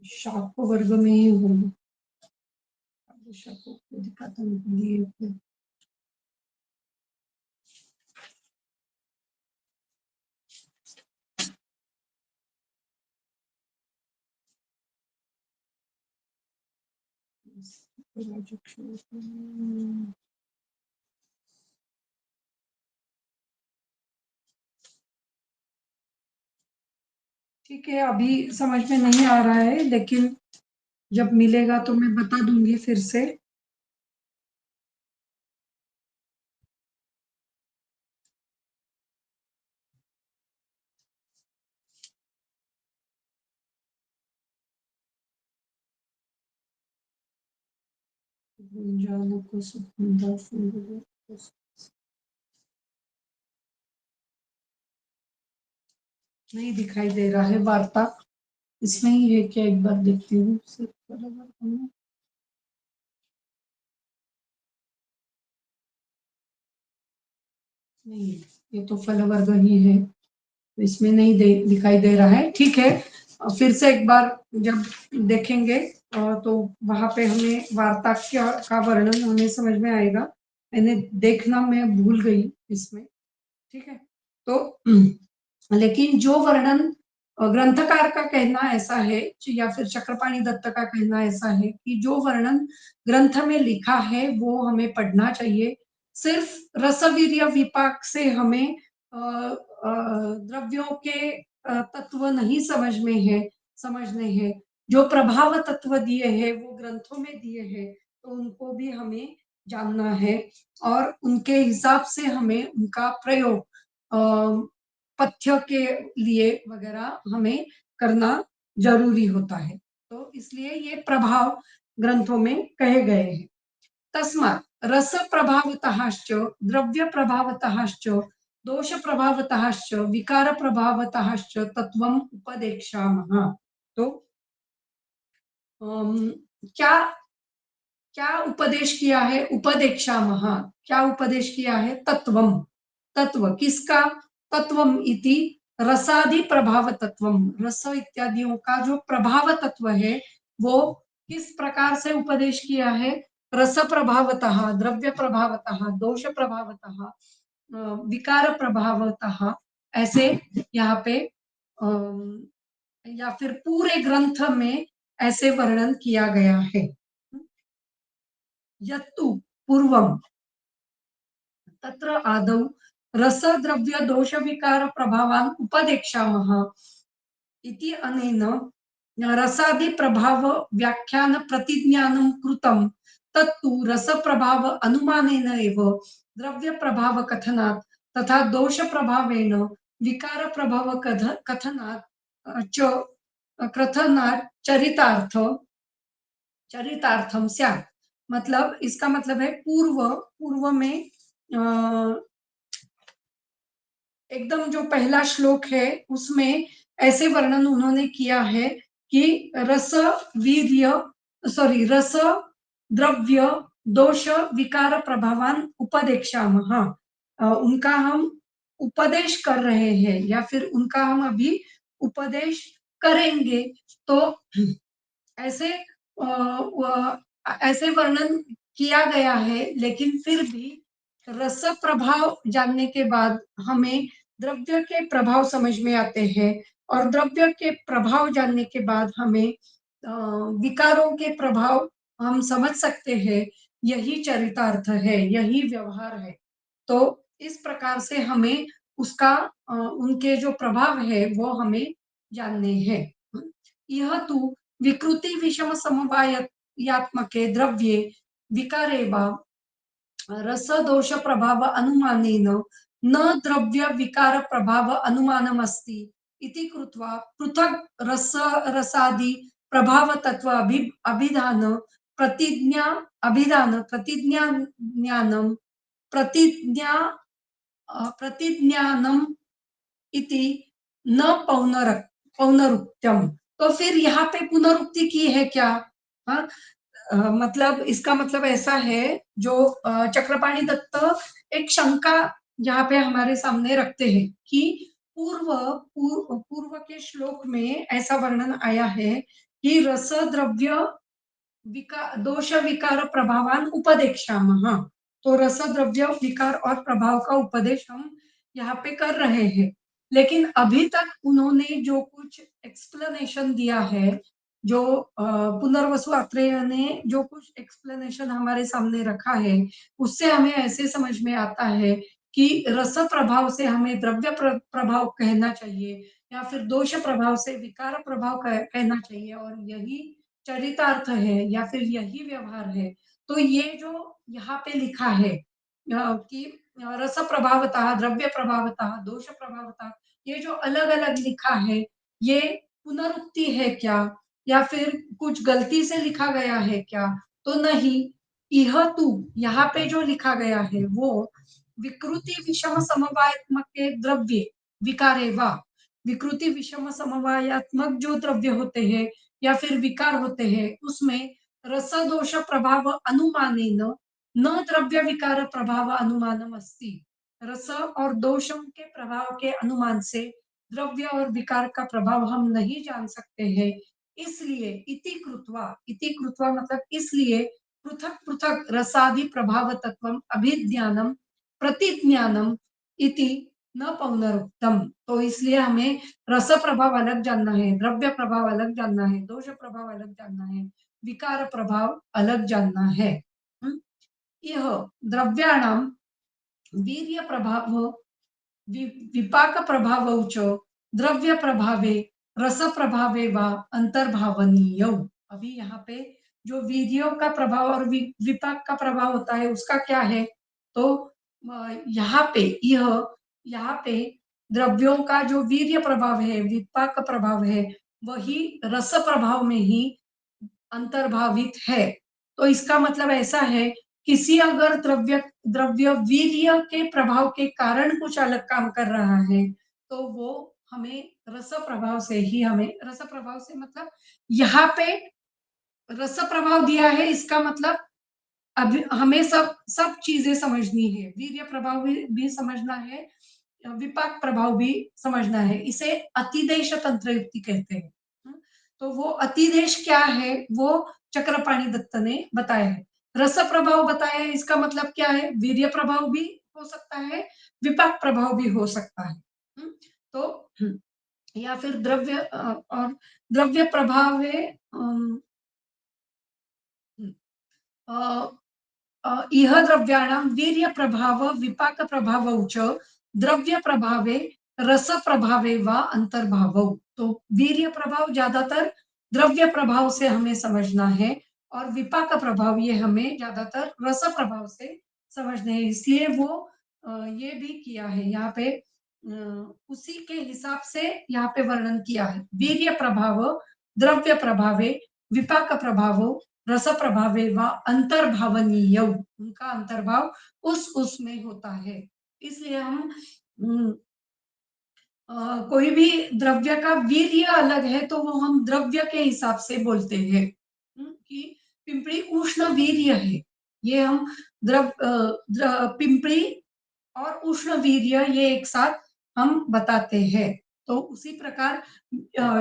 शाक वर्ग में ही होगा। शाकों को दिखाता हूँ ये। ठीक है, अभी समझ में नहीं आ रहा है, लेकिन जब मिलेगा तो मैं बता दूंगी फिर से। गुंजालों को सुंदर सुंदर नहीं दिखाई दे रहा है वार्ता, इसमें ही है क्या? एक बार देखती हूँ सिर्फ नहीं, ये तो फल वर्ग ही है, तो इसमें नहीं दिखाई दे रहा है। ठीक है, फिर से एक बार जब देखेंगे तो वहां पे हमें वार्ता का वर्णन हमें समझ में आएगा। मैंने देखना मैं भूल गई इसमें। ठीक है, तो लेकिन जो वर्णन ग्रंथकार का कहना ऐसा है, या फिर चक्रपाणि दत्त का कहना ऐसा है कि जो वर्णन ग्रंथ में लिखा है वो हमें पढ़ना चाहिए। सिर्फ रसवीर्य विपाक से हमें द्रव्यों के तत्व नहीं समझने हैं। जो प्रभाव तत्व दिए हैं वो ग्रंथों में दिए हैं, तो उनको भी हमें जानना है, और उनके हिसाब से हमें उनका प्रयोग पथ्य के लिए वगैरह हमें करना जरूरी होता है। तो इसलिए ये प्रभाव ग्रंथों में कहे गए हैं। तस्मात् रस प्रभावतःश्च द्रव्य प्रभावतःश्च दोष प्रभावतःश्च विकार प्रभावतःश्च तत्वम उपदेक्षामः। तो क्या क्या उपदेश किया है? उपदेक्षामः। क्या उपदेश किया है? तत्वम। तत्व किसका? तत्वम इति रसादि प्रभाव तत्वम, रस इत्यादियों का जो प्रभाव तत्व है वो किस प्रकार से उपदेश किया है? रस प्रभावतः, द्रव्य प्रभावतः, दोष प्रभावतः, विकार प्रभावतः, ऐसे यहाँ पे या फिर पूरे ग्रंथ में ऐसे वर्णन किया गया है। यत्तु पूर्वम तत्र आदौ रसद्रव्य दोष विकार प्रभावान् उपदेक्षामः इति अनेन रसादि प्रभाव व्याख्यान प्रतिज्ञानं कृतं। तत्तु रस प्रभाव अनुमानेन एव द्रव्य प्रभाव कथनात् तथा दोष प्रभावेन विकार प्रभाव कथनात् च कथनात् चरितार्थम स्यात्। मतलब इसका मतलब है पूर्व पूर्व में एकदम जो पहला श्लोक है उसमें ऐसे वर्णन उन्होंने किया है कि रस वीर्य सॉरी रस द्रव्य दोष विकार प्रभावान उपदेक्षामः, उनका हम उपदेश कर रहे हैं या फिर उनका हम अभी उपदेश करेंगे। तो ऐसे ऐसे वर्णन किया गया है, लेकिन फिर भी रस प्रभाव जानने के बाद हमें द्रव्य के प्रभाव समझ में आते हैं, और द्रव्य के प्रभाव जानने के बाद हमें विकारों के प्रभाव हम समझ सकते हैं। यही चरितार्थ है, यही व्यवहार है। तो इस प्रकार से हमें उसका उनके जो प्रभाव है वो हमें जानने हैं। यह तु विकृति विषम समवायात्मके द्रव्ये विकारे वा रसदोष प्रभाव अनुमानेन न द्रव्य विकार प्रभाव अनुमानमस्ति इति कृत्वा पृथक् रसादि प्रभाव तत्व अभिधान प्रतिज्ञानम प्रतिज्ञानम इति न पौनरुक्त्यम। तो फिर यहाँ पे पुनरुक्ति की है क्या? हाँ, मतलब इसका मतलब ऐसा है, जो चक्रपाणि दत्त एक शंका यहाँ पे हमारे सामने रखते हैं कि पूर्व के श्लोक में ऐसा वर्णन आया है कि रस द्रव्य दोष विकार प्रभावान उपदेक्षामः। तो रस द्रव्य विकार और प्रभाव का उपदेश हम यहाँ पे कर रहे हैं। लेकिन अभी तक उन्होंने जो कुछ एक्सप्लेनेशन दिया है, जो पुनर्वसु आत्रेय ने जो कुछ एक्सप्लेनेशन हमारे सामने रखा है, उससे हमें ऐसे समझ में आता है कि रस प्रभाव से हमें द्रव्य प्रभाव कहना चाहिए, या फिर दोष प्रभाव से विकार प्रभाव कहना चाहिए, और यही चरितार्थ है या फिर यही व्यवहार है। तो ये जो यहाँ पे लिखा है कि रस प्रभावतः, द्रव्य प्रभावतः, दोष प्रभावतः, ये जो अलग अलग लिखा है, ये पुनरुक्ति है क्या, या फिर कुछ गलती से लिखा गया है क्या? तो नहीं, यह तू यहाँ पे जो लिखा गया है वो विकृति विषम समवायात्मक के द्रव्य विकारे वा, विकृति विषम समवायात्मक जो द्रव्य होते हैं या फिर विकार होते हैं, उसमें रस दोष प्रभाव अनुमानेन न द्रव्य विकार प्रभाव अनुमानम अस्ति। रस और दोषों के प्रभाव के अनुमान से द्रव्य और विकार का प्रभाव हम नहीं जान सकते हैं। इसलिए इति कृत्वा मतलब इसलिए पृथक पृथक रसादि प्रभाव तत्व अभिज्ञानम प्रतिज्ञानम इति न पौनरुक्तम। तो इसलिए हमें रस प्रभाव अलग जानना है, द्रव्य प्रभाव अलग जानना है, दोष प्रभाव अलग जानना है, विकार प्रभाव अलग जानना है। यह द्रव्याणाम वीर्य प्रभाव विपाक प्रभावौ च द्रव्य प्रभावे रस प्रभावे वा अंतर्भावनीय। अभी यहाँ पे जो वीर्यों का प्रभाव और विपाक का प्रभाव होता है उसका क्या है? तो यहाँ पे यहाँ पे द्रव्यों का जो वीर्य प्रभाव है, विपाक प्रभाव है, वही रस प्रभाव में ही अंतर्भावित है। तो इसका मतलब ऐसा है, किसी अगर द्रव्य द्रव्य वीर्य के प्रभाव के कारण कुछ अलग काम कर रहा है, तो वो हमें रस प्रभाव से ही, हमें रस प्रभाव से मतलब यहाँ पे रस प्रभाव दिया है, इसका मतलब अभी हमें सब चीजें समझनी है, वीर्य प्रभाव भी समझना है, विपाक प्रभाव भी समझना है। इसे अतिदेश तंत्र युक्ति कहते हैं। तो वो अतिदेश क्या है, वो चक्रपाणि दत्त ने बताया है। रस प्रभाव बताया है, इसका मतलब क्या है, वीर्य प्रभाव भी हो सकता है, विपाक प्रभाव भी हो सकता है। तो या फिर द्रव्य और द्रव्य प्रभाव है इह द्रव्याणां वीर्य प्रभाव विपाक प्रभावौ च द्रव्य प्रभावे रस प्रभावे वा अंतर्भावौ। तो वीर्य प्रभाव ज्यादातर द्रव्य प्रभाव से हमें समझना है, और विपाक प्रभाव ये हमें ज्यादातर रस प्रभाव से समझना है। इसलिए वो ये भी किया है यहाँ पे, उसी के हिसाब से यहाँ पे वर्णन किया है। वीर्य प्रभाव द्रव्य प्रभावे विपाक प्रभावो रस प्रभावे वा अंतर्भावनीय, उनका अंतर्भाव उसमें होता है। इसलिए हम कोई भी द्रव्य का वीर्य अलग है तो वो हम द्रव्य के हिसाब से बोलते हैं कि पिंपली उष्ण वीर्य है, ये हम पिंपली और उष्ण वीर्य ये एक साथ हम बताते हैं। तो उसी प्रकार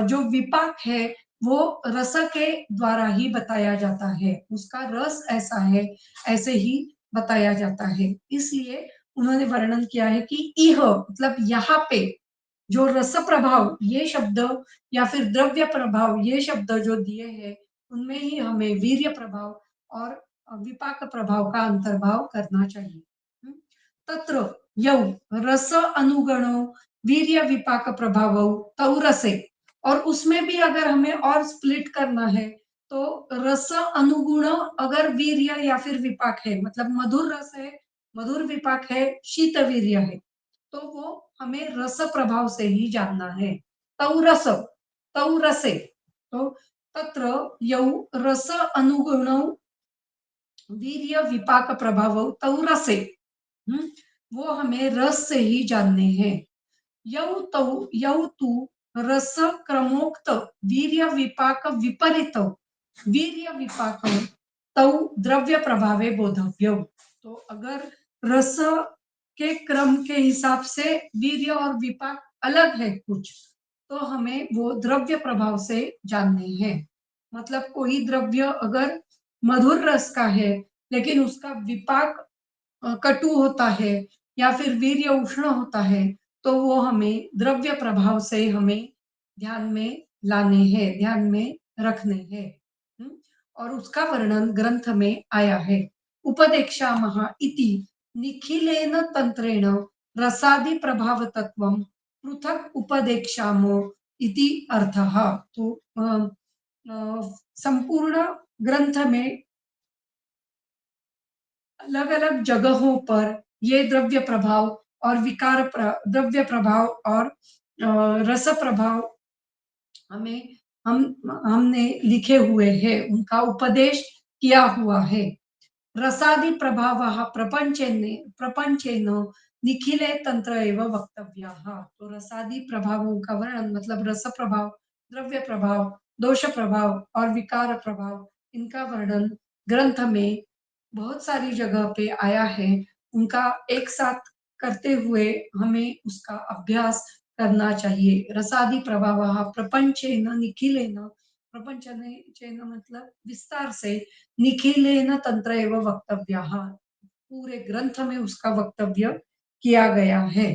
जो विपाक है वो रस के द्वारा ही बताया जाता है, उसका रस ऐसा है, ऐसे ही बताया जाता है। इसलिए उन्होंने वर्णन किया है कि इह मतलब यहाँ पे जो रस प्रभाव ये शब्द या फिर द्रव्य प्रभाव ये शब्द जो दिए हैं, उनमें ही हमें वीर्य प्रभाव और विपाक प्रभाव का अंतर्भाव करना चाहिए। हम्म। तत्र यौ रस अनुगणो वीर्य विपाक प्रभावौ तौ रसे, और उसमें भी अगर हमें और स्प्लिट करना है तो रस अनुगुण अगर वीर्य या फिर विपाक है, मतलब मधुर रस है, मधुर विपाक है, शीत वीर्य है, तो वो हमें रस प्रभाव से ही जानना है। तौ रस, तौ रसे, तो तत्र यौ रस अनुगुणौ वीर्य विपाक प्रभाव तौ रसे। हम्म, वो हमें रस से ही जानने हैं। यौ तु रस क्रमोक्त वीर्य विपाक विपरीत वीर्य विपाक तौ द्रव्य प्रभावे बोधव्य। तो अगर रस के क्रम के हिसाब से वीर्य और विपाक अलग है कुछ, तो हमें वो द्रव्य प्रभाव से जानने हैं। मतलब कोई द्रव्य अगर मधुर रस का है लेकिन उसका विपाक कटु होता है या फिर वीर्य उष्ण होता है, तो वो हमें द्रव्य प्रभाव से हमें ध्यान में लाने हैं, ध्यान में रखने हैं। हम्म, और उसका वर्णन ग्रंथ में आया है। उपदेक्षामः इति निखिलेन तंत्रेण रसादि प्रभाव तत्वम पृथक उपदेक्षामो इति अर्थः। तो संपूर्ण ग्रंथ में अलग-अलग जगहों पर ये द्रव्य प्रभाव और द्रव्य प्रभाव और रस प्रभाव हमें हम हमने लिखे हुए हैं, उनका उपदेश किया हुआ है। रसादि प्रभावः प्रपंचेन निखिले तंत्र एव वक्तव्यः। तो रसादि प्रभावों का वर्णन मतलब रस प्रभाव, द्रव्य प्रभाव, दोष प्रभाव और विकार प्रभाव, इनका वर्णन ग्रंथ में बहुत सारी जगह पे आया है। उनका एक साथ करते हुए हमें उसका अभ्यास करना चाहिए। रसादि प्रभावः प्रपंचेन निखिलेन, प्रपंचेन मतलब विस्तार से, निखिलेन तंत्र एवं वक्तव्यः, पूरे ग्रंथ में उसका वक्तव्य किया गया है।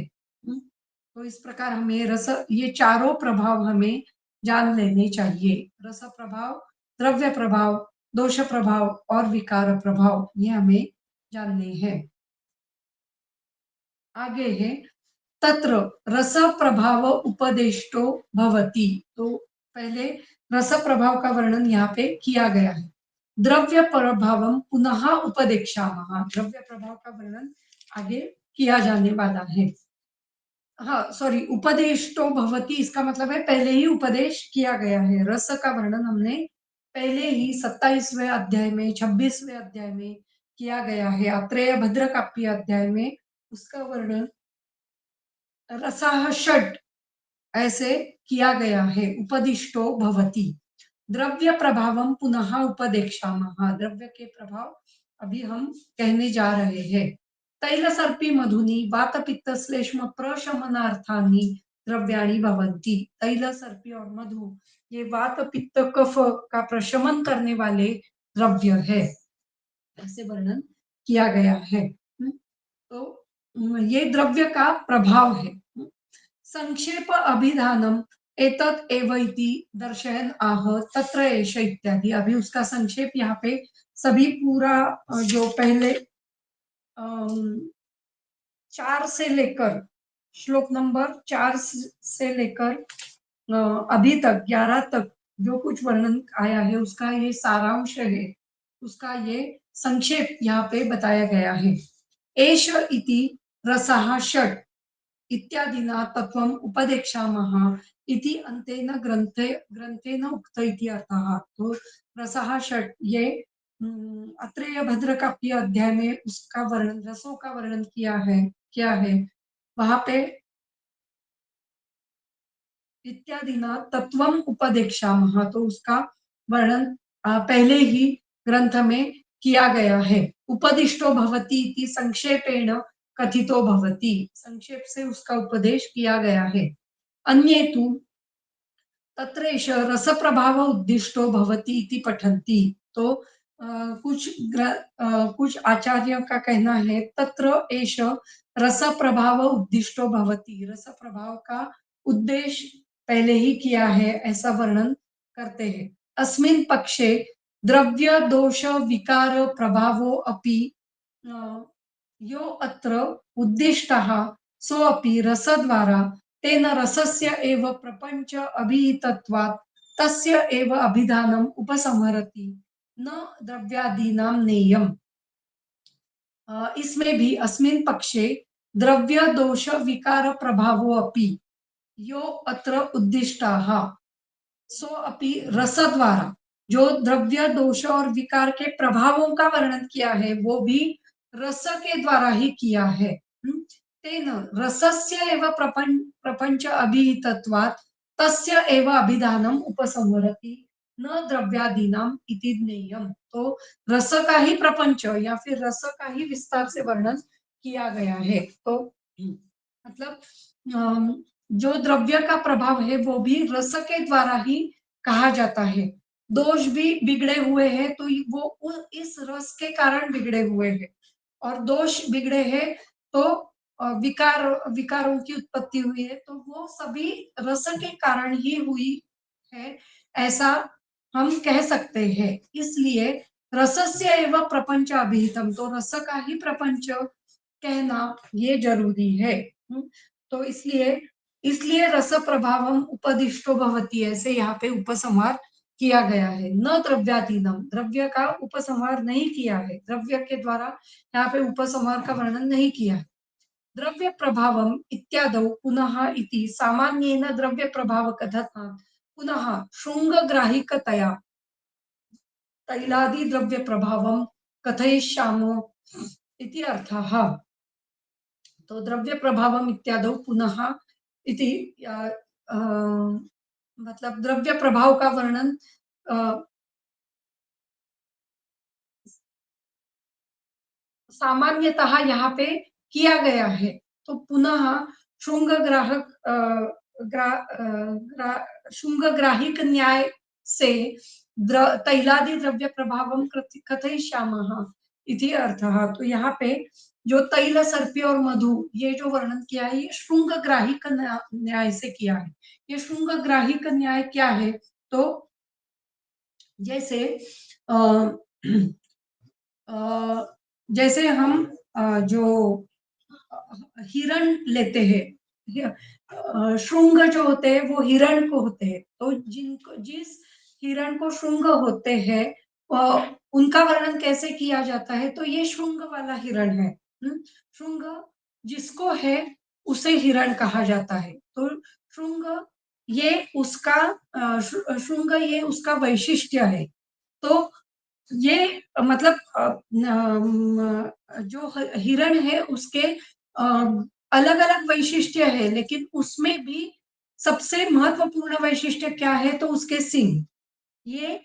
तो इस प्रकार हमें रस, ये चारों प्रभाव हमें जान लेने चाहिए। रस प्रभाव, द्रव्य प्रभाव, दोष प्रभाव और विकार प्रभाव, ये हमें जानने हैं। आगे है तत्र रस प्रभाव उपदेष्टो भवति। तो पहले रस प्रभाव का वर्णन यहाँ पे किया गया है। द्रव्य प्रभावम पुनः उपदेक्षामः, द्रव्य प्रभाव का वर्णन आगे किया जाने वाला है। हाँ सॉरी, उपदेष्टो भवति इसका मतलब है पहले ही उपदेश किया गया है। रस का वर्णन हमने पहले ही 27वें अध्याय में, 26वें अध्याय में किया गया है। अत्रेय भद्र काप्य अध्याय में उसका वर्णन रसाः षट् ऐसे किया गया है। उपदिष्टो भवति, द्रव्य प्रभावम पुनः उपदेक्षामः, द्रव्य के प्रभाव अभी हम कहने जा रहे हैं। तैल सर्पी मधुनि वात पित्त श्लेष्म प्रशमनार्थानि द्रव्याणि भवन्ति। तैल सर्पी और मधु ये वात पित्त कफ का प्रशमन करने वाले द्रव्य है, ऐसे वर्णन किया गया है। तो ये द्रव्य का प्रभाव है। संक्षेप अभिधानम एतत् एव इति दर्शयन् आह तत्र एष इत्यादि। अभी उसका संक्षेप यहाँ पे सभी पूरा जो पहले 4 से लेकर श्लोक नंबर 4 से लेकर अभी तक 11 तक जो कुछ वर्णन आया है उसका ये सारांश है, उसका ये संक्षेप यहाँ पे बताया गया है। एष इति रसः षट् इत्यादिना तत्त्वम् उपदेक्षामः इति अन्तेन ग्रन्थेन उक्त इति अर्थः। तो रसः षट् ये अत्रेय भद्र काप्य अध्याय में उसका वर्णन, रसों का वर्णन किया है, क्या है वहां पे इत्यादिना तत्वम उपदेक्षामः, तो उसका वर्णन पहले ही ग्रंथ में किया गया है। उपदिष्टो भवति इति संक्षेपेण कथितो भवति, संक्षेप से उसका उपदेश किया गया है। अन्ये तु तत्रेष रस प्रभाव उद्दिष्टो भवति इति पठन्ति। तो कुछ आचार्यों का कहना है तत्र एष रस प्रभाव उद्दिष्टो भवति, रस प्रभाव का उद्देश्य पहले ही किया है, ऐसा वर्णन करते हैं। अस्मिन् पक्षे द्रव्य दोष विकार प्रभावो अपि यो अत्र उद्दिष्टः सोऽपि रसद्वारा तेन रसस्य एव प्रपञ्च अभिहितत्वात् तस्य एव अभिधानम् उपसंहरति न द्रव्यादीनां नेयम्। इसमें भी अस्मिन् पक्षे द्रव्य दोष विकार प्रभावो अपि यो अत्र उद्दिष्टाः सो अपि रस द्वारा जो द्रव्य दोष और विकार के प्रभावों का वर्णन किया है वो भी रस के द्वारा ही किया है। तेन रसस्य एव प्रपंच अभिहितत्वात् तस्य एव अभिधानम उपसंहरति न द्रव्यादीनाम इति ज्ञेयम्। तो रस का ही प्रपंच या फिर रस का ही विस्तार से वर्णन किया गया है। तो मतलब जो द्रव्य का प्रभाव है वो भी रस के द्वारा ही कहा जाता है। दोष भी बिगड़े हुए हैं तो वो इस रस के कारण बिगड़े हुए हैं, और दोष बिगड़े हैं तो विकारों की उत्पत्ति हुई है, तो वो सभी रस के कारण ही हुई है, ऐसा हम कह सकते हैं। इसलिए रसस्य एवं प्रपंच अभिहितम, तो रस का ही प्रपंच कहना ये जरूरी है। तो इसलिए इसलिए रस प्रभावम उपदिष्टो भवति, ऐसे यहाँ पे उपसंहार किया गया है। न द्रव्यातीनम, द्रव्य का उपसंहार नहीं किया है, द्रव्य के द्वारा यहाँ पे उपसंहार का वर्णन नहीं किया है। द्रव्य प्रभावम इत्यादौ पुनः इति सामान्येन द्रव्य प्रभाव कथनात् पुनः शृंगग्राहिकतया तैलादि द्रव्य प्रभावम कथयिष्यामो इति अर्थः। तो द्रव्य प्रभावम इत्यादौ पुनः इति मतलब द्रव्य प्रभाव का वर्णन सामान्यतः यहाँ पे किया गया है। तो पुनः शुंग ग्राहक शुंग ग्राहिक न्याय से तैलादि द्रव्य प्रभावम कथयिष्यामः इति अर्थः। तो यहाँ पे जो तैल सर्पी और मधु ये जो वर्णन किया है ये शुंग ग्राहिक न्याय से किया है। ये शुंग ग्राहिक न्याय क्या है? तो जैसे अ, जैसे हम जो हिरण लेते हैं, श्रृंग जो होते हैं वो हिरण को होते हैं, तो जिस हिरण को श्रृंग होते हैं उनका वर्णन कैसे किया जाता है? तो ये श्रृंग वाला हिरण है। श्रृंग जिसको है उसे हिरण कहा जाता है। तो श्रृंग ये उसका श्रृंग ये उसका वैशिष्ट्य है। तो ये मतलब जो हिरण है उसके अलग अलग वैशिष्ट्य है, लेकिन उसमें भी सबसे महत्वपूर्ण वैशिष्ट्य क्या है? तो उसके सींग। ये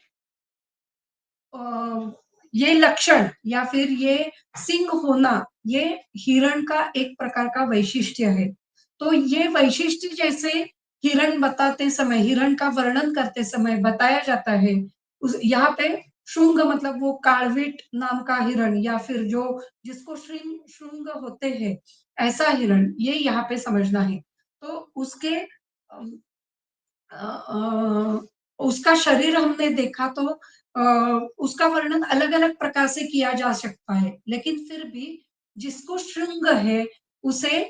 अ, ये लक्षण या फिर ये सिंह होना ये हिरण का एक प्रकार का वैशिष्ट्य है। तो ये वैशिष्ट्य जैसे हिरण बताते समय, हिरण का वर्णन करते समय बताया जाता है, उस यहाँ पे शुंग मतलब वो कालवीट नाम का हिरण या फिर जो जिसको श्रृंग शुंग होते हैं ऐसा हिरण, ये यहाँ पे समझना है। तो उसके उसका शरीर हमने देखा तो उसका वर्णन अलग-अलग प्रकार से किया जा सकता है, लेकिन फिर भी जिसको श्रृंग है उसे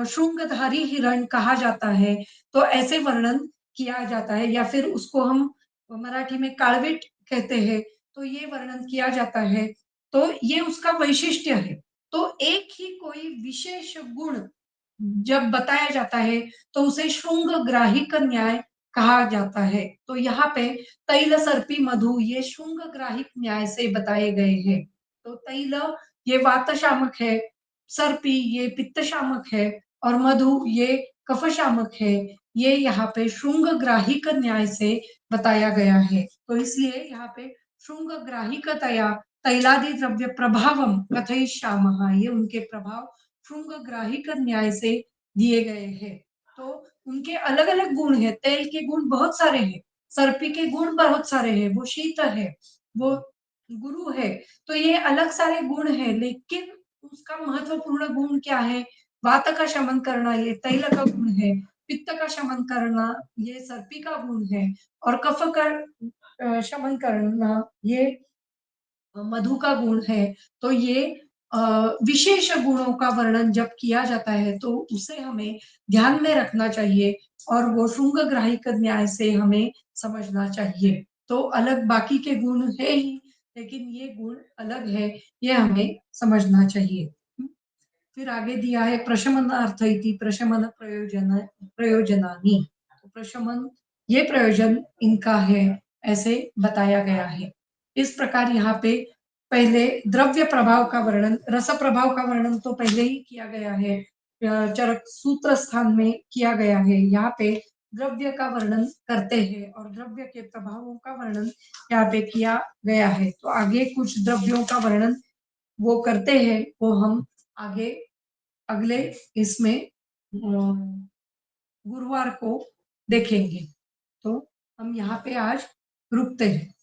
श्रृंगधारी हिरण कहा जाता है। तो ऐसे वर्णन किया जाता है, या फिर उसको हम मराठी में काळवीट कहते हैं, तो ये वर्णन किया जाता है। तो ये उसका वैशिष्ट्य है। तो एक ही कोई विशेष गुण जब बताया जाता है तो उसे श्रृंग ग्राहिक न्याय कहा जाता है। तो यहाँ पे तैल सर्पी मधु ये श्रृंग ग्राहिक न्याय से बताए गए हैं। तो तैल ये वात शामक है, सर्पी ये पित्त शामक है, और मधु ये कफ शामक है। ये यहाँ पे श्रृंग ग्राहिक न्याय से बताया गया है। तो इसलिए यहाँ पे श्रृंग ग्राहिकतया तैलादि द्रव्य प्रभावम कथयिष्यामः, ये उनके प्रभाव शुंग ग्राहिक न्याय से दिए गए हैं। तो उनके अलग अलग गुण हैं, तेल के गुण बहुत सारे हैं, सर्पी के गुण बहुत सारे हैं, वो शीत है, वो गुरु है, तो ये अलग सारे गुण हैं, लेकिन उसका महत्वपूर्ण गुण क्या है? वात का शमन करना ये तैल का गुण है, पित्त का शमन करना ये सर्पी का गुण है, और कफ का शमन करना ये मधु का गुण है। तो ये अ, विशेष गुणों का वर्णन जब किया जाता है तो उसे हमें ध्यान में रखना चाहिए, और वो शुंग ग्राहिक न्याय से हमें समझना चाहिए। तो अलग बाकी के गुण है ही, लेकिन ये गुण अलग है, ये हमें समझना चाहिए। फिर आगे दिया है प्रशमनार्थ इति प्रशमन प्रयोजनानि। तो प्रशमन ये प्रयोजन इनका है, ऐसे बताया गया है। इस प्रकार यहाँ पे पहले द्रव्य प्रभाव का वर्णन, रस प्रभाव का वर्णन तो पहले ही किया गया है, चरक सूत्र स्थान में किया गया है। यहाँ पे द्रव्य का वर्णन करते हैं और द्रव्य के प्रभावों का वर्णन यहाँ पे किया गया है। तो आगे कुछ द्रव्यों का वर्णन वो करते हैं, वो हम आगे अगले इसमें गुरुवार को देखेंगे। तो हम यहाँ पे आज रुकते हैं।